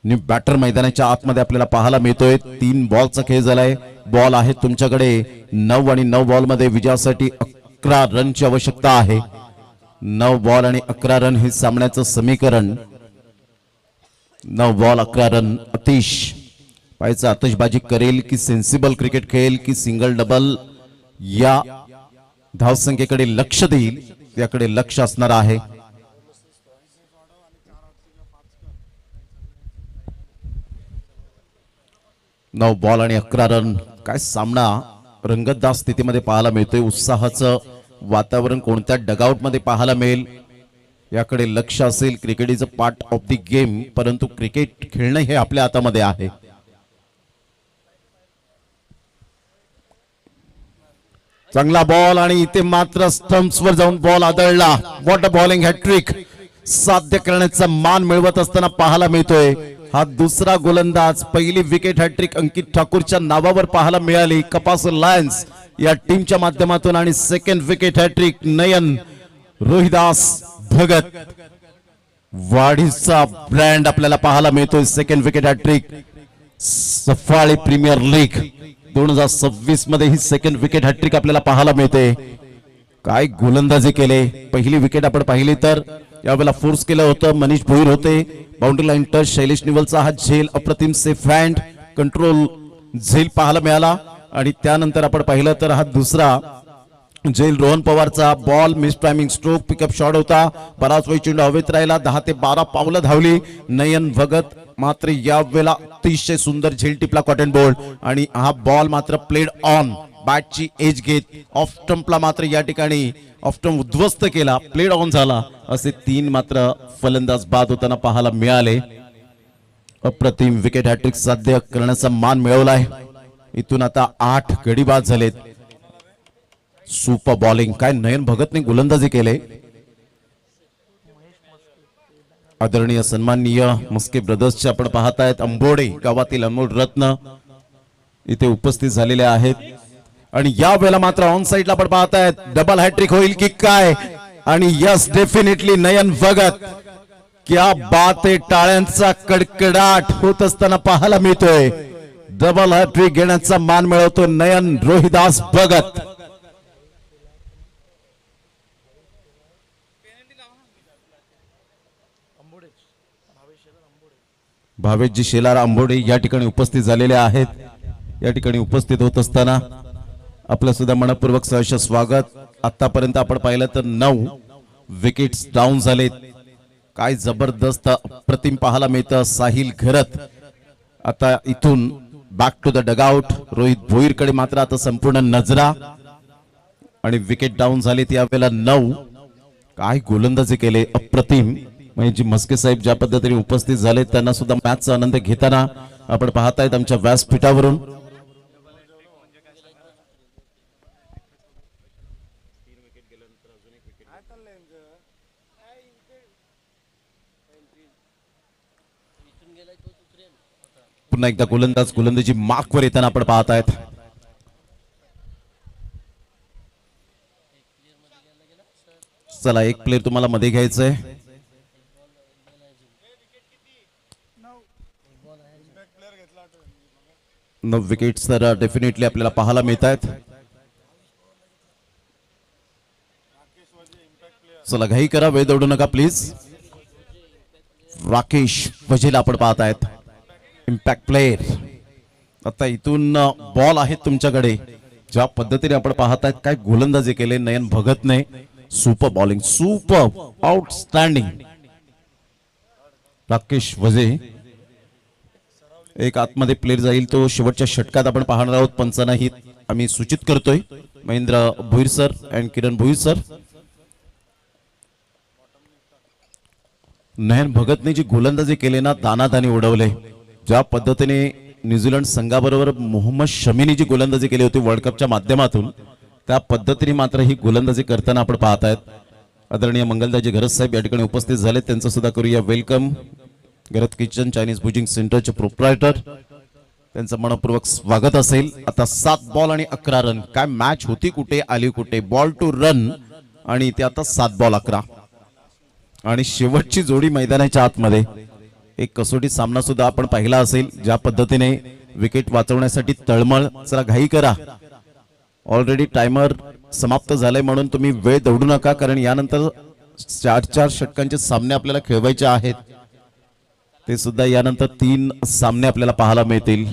न्यू बॅटर मैदानाच्या आतमध्ये आपल्याला पाहायला मिळतोय. 3 बॉलचा खेळ झालाय. बॉल आहे तुमच्याकडे 9 आणि 9 बॉल मध्ये विजयासाठी 11 रनची आवश्यकता आहे. 9 बॉल आणि 11 रन हे सामन्याचं समीकरण. 9 बॉल 11 रन. अतिश पाहायचं आतषबाजी करेल की सेन्सिबल क्रिकेट खेळेल की सिंगल डबल या धावसंख्येकडे लक्ष देईल, याकडे लक्ष असणार आहे. नऊ बॉल आणि 11 रन. काय सामना रंगतदार स्थितीमध्ये पाहायला मिळतोय. उत्साहाचं वातावरण कोणत्या डगआउट मध्ये पाहायला मिळेल याकडे लक्ष असेल. Cricket is a part of the game, परंतु क्रिकेट खेळणं हे आपल्या हातामध्ये आहे. चांगला बॉल आणि इथे मात्र स्टंप्स वर जाऊन बॉल आदळला. वॉट अ बॉलिंग हॅट्रिक साध्य करण्याचा मान मिळवत असताना पाहायला मिळतोय. हा दुसरा गोलंदाज. पहिली विकेट हॅट्रिक अंकित ठाकूरच्या नावावर पाहायला मिळाली कपास लायन्स या टीमच्या माध्यमातून. आणि second wicket hat trick Nayan Rohidas Bhagat वाढीचा ब्रँड आपल्याला पाहायला मिळतोय. Second wicket hat trick Safale premier league 2026 मध्ये ही सेकंड विकेट हॅट्रिक आपल्याला पाहायला मिळते. काय गोलंदाजी केले. पहिली विकेट आपण पाहिली तर यावेळेला फोर्स केलं होतं. मनीष भोईर होते. Boundary line touch. शैलेश निवलचा हा झेल अप्रतिम सेफ हँड कंट्रोल झेल पाहायला मिळाला. आणि त्यानंतर आपण पाहिलं तर हा दुसरा झेल रोहन पवारचा. Ball miss timing stroke pickup shot होता. बराच वेळ चेंडू हवेत राहिला. 10 ते 12 पावलं धावली. नयन भगत मात्र यावेळेला अतिशय सुंदर झेल टिपला कॉटन बोल्ड. आणि हा बॉल मात्र प्लेड ऑन बॅटची एज घेत ऑफ स्टंपला मात्र या ठिकाणी ऑफ स्टंप उद्ध्वस्त केला. प्लेड ऑन झाला. असे 3 मात्र फलंदाज बाद होताना पाहायला मिळाले. अप्रतिम विकेट हॅट्रिक साध्य करण्याचा मान मिळवलाय. इथून आता 8 गडी बाद झालेत. Super bowling. काय नयन भगतने गोलंदाजी केले. आदरणीय सन्माननीय मस्के ब्रदर्सचे आपण पाहतायत अंबोडे गावातील अनमोल रत्न इथे उपस्थित झालेले आहेत. आणि या वेळेला मात्र ऑन साइडला आपण पाहतायत डबल हॅट्रिक होईल की काय. आणि यस डेफिनेटली नयन भगत. क्या बात आहे. टाळ्यांचा कडकडाट होत असताना पाहायला मिळतोय. डबल हॅट्रिक घेण्याचा मान मिळवतो नयन रोहिदास भगत. भावेशजी शेलार आंबोडे या ठिकाणी उपस्थित झालेले आहेत. या ठिकाणी उपस्थित होत असताना आपलं सुद्धा मनपूर्वक सहर्ष स्वागत. आतापर्यंत आपण पाहिलं तर 9 विकेट्स डाऊन झालेत. काय जबरदस्त अप्रतिम पाहायला मिळतं. साहिल घरत आता इथून back to the dugout. Rohit भोईरकडे मात्र आता संपूर्ण नजरा. आणि विकेट डाऊन झालेत यावेळेला 9. काय गोलंदाजी केले अप्रतिम. म्हणजे मस्के साहेब ज्या पद्धतीने उपस्थित झाले त्यांना सुद्धा मॅचचा आनंद घेताना आपण पाहतायत आमच्या व्यासपीठावरून. पुन्हा एकदा गोलंदाज गोलंदाजी मार्कवर येताना आपण पाहतायत. चला एक प्लेयर तुम्हाला मध्ये घ्यायचंय. 9 विकेट्स तर डेफिनेटली आपल्याला पाहायला मिळत आहेत. चला घाई करा. वेळ दौडू नका प्लीज. राकेश वझेला आपण पाहतायत इम्पॅक्ट प्लेयर. आता इथून बॉल आहेत तुमच्याकडे. ज्या पद्धतीने आपण पाहतायत काय गोलंदाजी केले नयन भगतने. Super bowling. Super outstanding. Rakesh Waze एक आतमध्ये प्लेयर जाईल तो शेवटच्या षटकात आपण पाहणार आहोत. पंचांना ही आम्ही सूचित करतोय. Mahendra Bhoir sir and Kiran Bhoir sir. Nayan भगतने जी गोलंदाजी केली ना दानादानी उडवले. ज्या पद्धतीने न्यूझीलंड संघाबरोबर मोहम्मद शमीने जी गोलंदाजी केली होती वर्ल्ड कपच्या माध्यमातून त्या पद्धतीने मात्र ही गोलंदाजी करताना आपण पाहतायत. आदरणीय मंगलदाजी घरत साहेब या ठिकाणी उपस्थित झाले. त्यांचं सुद्धा करूया वेलकम. घरत किचन चायनीज बुजिंग सेंटरचे प्रोप्रायटर त्यांचं मनपूर्वक स्वागत असेल. आता 7 बॉल आणि 11 रन. काय मॅच होती कुठे आली कुठे. बॉल टू रन आणि ते आता 7 बॉल 11 आणि शेवटची जोडी मैदानाच्या आतमध्ये. एक कसोटी सामना सुद्धा आपण पाहिला असेल ज्या पद्धतीने विकेट वाचवण्यासाठी तळमळ. चला घाई करा, ऑलरेडी टायमर समाप्त झालाय म्हणून तुम्ही वेळ दौडू नका, कारण यानंतर 4 षटकांचे सामने आपल्याला खेळवायचे आहेत. ते सुद्धा यानंतर 3 सामने आपल्याला पाहायला मिळतील.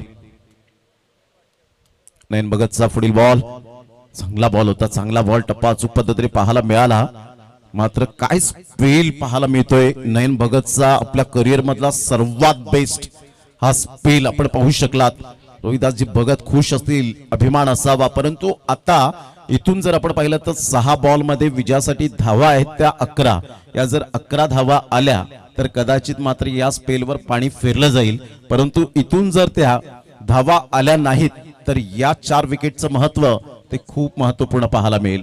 नयन भगतचा पुढील बॉल चांगला बॉल होता, चांगला बॉल टप्पा अचूक पद्धतीने पाहायला मिळाला. मात्र काय स्पेल पाहायला मिळतोय नयन भगतचा. आपल्या करिअर मधला सर्वात बेस्ट हा स्पेल आपण पाहू शकलात. रोहिदासजी भगत खुश असतील, अभिमान असावा. परंतु आता इथून जर आपण पाहिलं तर 6 बॉल मध्ये विजयासाठी धावा आहेत त्या 11. या जर 11 धावा आल्या तर कदाचित मात्र या स्पेलवर पाणी फिरलं जाईल. परंतु इथून जर त्या धावा आल्या नाहीत तर या 4 विकेटचं महत्व ते खूप महत्वपूर्ण पाहायला मिळेल.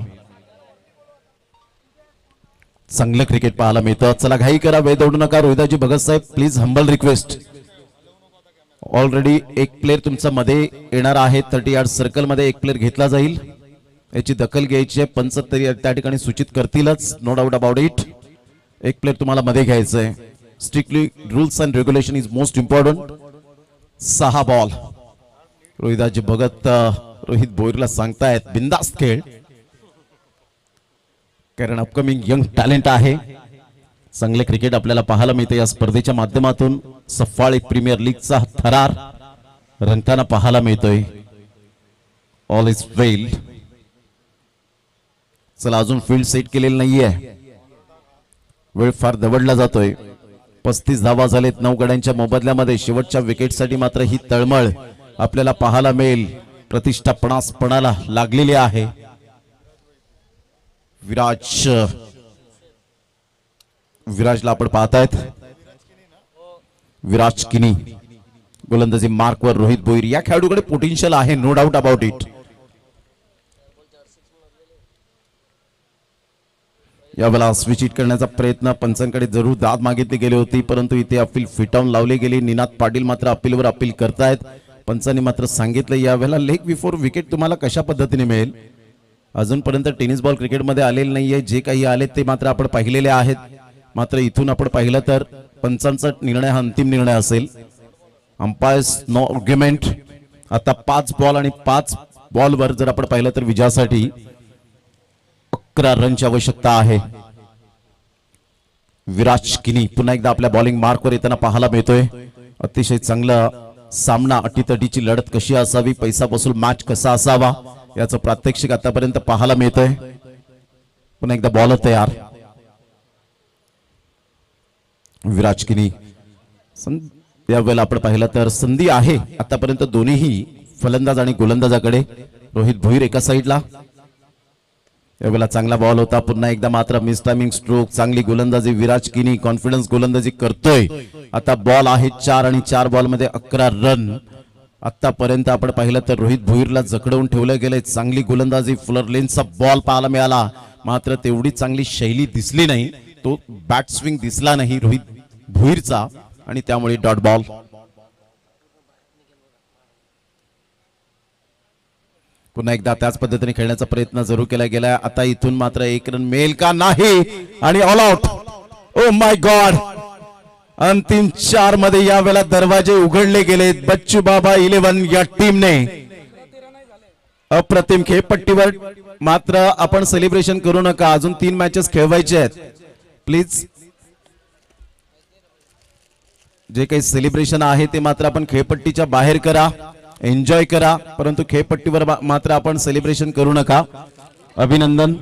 चांगलं क्रिकेट पाहायला मिळतं. चला घाई करा, वेळ दौडू नका. रोहिदासजी भगत साहेब प्लीज हंबल रिक्वेस्ट. ऑलरेडी एक प्लेअर तुमचा मध्ये येणार आहे. 30 यार्ड सर्कल मध्ये एक प्लेअर घेतला जाईल, याची दखल घ्यायची आहे. 75 त्या ठिकाणी सूचित करतीलच, नो डाऊट अबाउट इट. एक प्लेअर तुम्हाला मध्ये घ्यायचं आहे. Strictly rules and regulation is most important. 6 ball. रोहिदासजी Bhagat Rohit भोईरला सांगतायत बिंदास्त खेळ, कारण अपकमिंग यंग टॅलेंट आहे. चांगले क्रिकेट आपल्याला पाहायला मिळते या स्पर्धेच्या माध्यमातून. सफाळी प्रीमियर लीगचा थरार रंगताना पाहायला मिळतोय. ऑल इज वेल. चला अजून फील्ड सेट केलेलं नाहीये, वेळ फार दवडला जातोय. 35 धावा झालेत 9 गड्यांच्या मोबदल्यामध्ये. शेवटच्या विकेटसाठी मात्र ही तळमळ आपल्याला पाहायला मिळेल. प्रतिष्ठा पणाला लागलेली आहे. विराजला आपण पाहतायत. विराज किनी गोलंदाजी मार्कवर. रोहित भोईर या खेळाडूकडे पोटेन्शियल आहे, नो डाऊट अबाउट इट. यावेळेला स्विच हिट करण्याचा प्रयत्न पंचांकडे जरूर दाद मागितली गेली होती, परंतु इथे अपील फिटावून लावली गेली. निनाद पाटील मात्र अपीलवर अपील करतायत. पंचांनी मात्र सांगितलं यावेळेला लेग बिफोर विकेट तुम्हाला कशा पद्धतीने मिळेल. अजूनपर्यंत टेनिस बॉल क्रिकेटमध्ये आलेले नाहीये. जे काही आले ते मात्र आपण पाहिलेले आहेत. मात्र इथून आपण पाहिलं तर पंचांचा निर्णय हा अंतिम निर्णय असेल. Umpires no argument. आता 5 बॉल आणि 5 बॉलवर जर आपण पाहिलं तर विजयासाठी 11 रनची आवश्यकता आहे. विराज किनी पुन्हा एकदा आपल्या बॉलिंग मार्कवर येताना पाहायला मिळतोय. अतिशय चांगला सामना. अटीतटीची लढत कशी असावी, पैसा वसूल मॅच कसा असावा याचं प्रात्यक्षिक आतापर्यंत पाहायला मिळतंय. पुन्हा एकदा बॉल तयार. विराज किनी यावेळेला आपण पाहिलं तर संधी आहे आतापर्यंत दोन्हीही फलंदाज आणि गोलंदाजाकडे. रोहित भोईर एका साईडला. यावेळेला चांगला बॉल होता. पुन्हा एकदा मात्र मिस टायमिंग स्ट्रोक. चांगली गोलंदाजी. विराज किनी कॉन्फिडन्स गोलंदाजी करतोय. आता बॉल आहे 4 आणि 4 बॉल मध्ये 11 रन. आतापर्यंत आपण पाहिलं तर रोहित भोईरला जखडवून ठेवलं गेलंय. चांगली गोलंदाजी. फुलर लेनचा बॉल पाहायला मिळाला, मात्र तेवढी चांगली शैली दिसली नाही. तो बॅट स्विंग दिसला नाही रोहित भोईरचा आणि त्यामुळे डॉट बॉल. पुन्हा एकदा त्याच पद्धतीने खेळण्याचा प्रयत्न जरूर केला गेला. आता इथून मात्र 1 रन मिळेल का नाही आणि all out. Oh my God. अंतिम 4 मध्ये यावेळेला दरवाजे उघडले गेले. बच्चू बाबा 11 या टीमने अप्रतिम खेळपट्टीवर. मात्र आपण सेलिब्रेशन करू नका, अजून 3 मॅचेस खेळवायचे आहेत. प्लीज जे काही सेलिब्रेशन आहे ते मात्र आपण खेळपट्टीच्या बाहेर करा, एन्जॉय करा, परंतु खेळपट्टीवर मात्र आपण सेलिब्रेशन करू नका. अभिनंदन.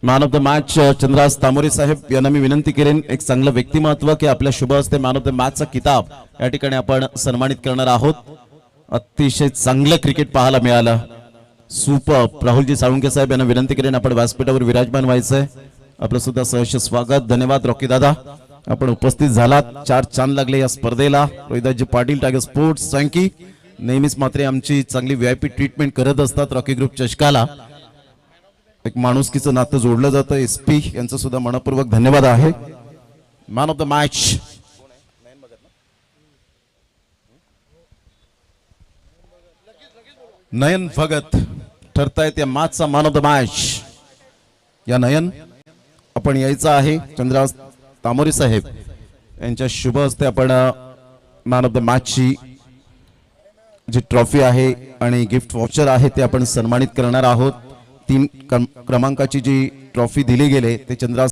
Man of the match Chandrahas Tamore साहेब यांना मी विनंती करेन एक चांगलं व्यक्तिमत्व की आपल्या शुभ हस्ते मॅन ऑफ द मॅचचा किताब या ठिकाणी आपण सन्मानित करणार आहोत. अतिशय चांगलं क्रिकेट पाहायला मिळालं. सुपर. राहुलजी साळुंके साहेब यांना विनंती करेन आपण व्यासपीठावर विराजमान व्हायचंय. आपलं सुद्धा सहर्ष स्वागत. धन्यवाद रॉकी दादा, आपण उपस्थित झालात. 4 चांद लागले या स्पर्धेला. रोहिदासजी पाटील टायगर स्पोर्ट्स थँक्यू. नेहमीच मात्र आमची चांगली VIP ट्रीटमेंट करत असतात. रॉकी ग्रुप चषकाला एक माणुसकीचं नातं जोडलं जातं. SP यांचं सुद्धा मनपूर्वक धन्यवाद आहे. मॅन ऑफ द मॅच नयन भगत ठरतायत या मॅचचा मॅन ऑफ द मॅच. या नयन आपण यायचं आहे. चंद्रहास तामोरी साहेब यांच्या शुभ हस्ते आपण मॅन ऑफ द मॅचची जी ट्रॉफी आहे आणि गिफ्ट वॉचर आहे ते आपण सन्मानित करणार आहोत. 3 क्रमांकाची जी ट्रॉफी दिली गेले ते चंद्रहास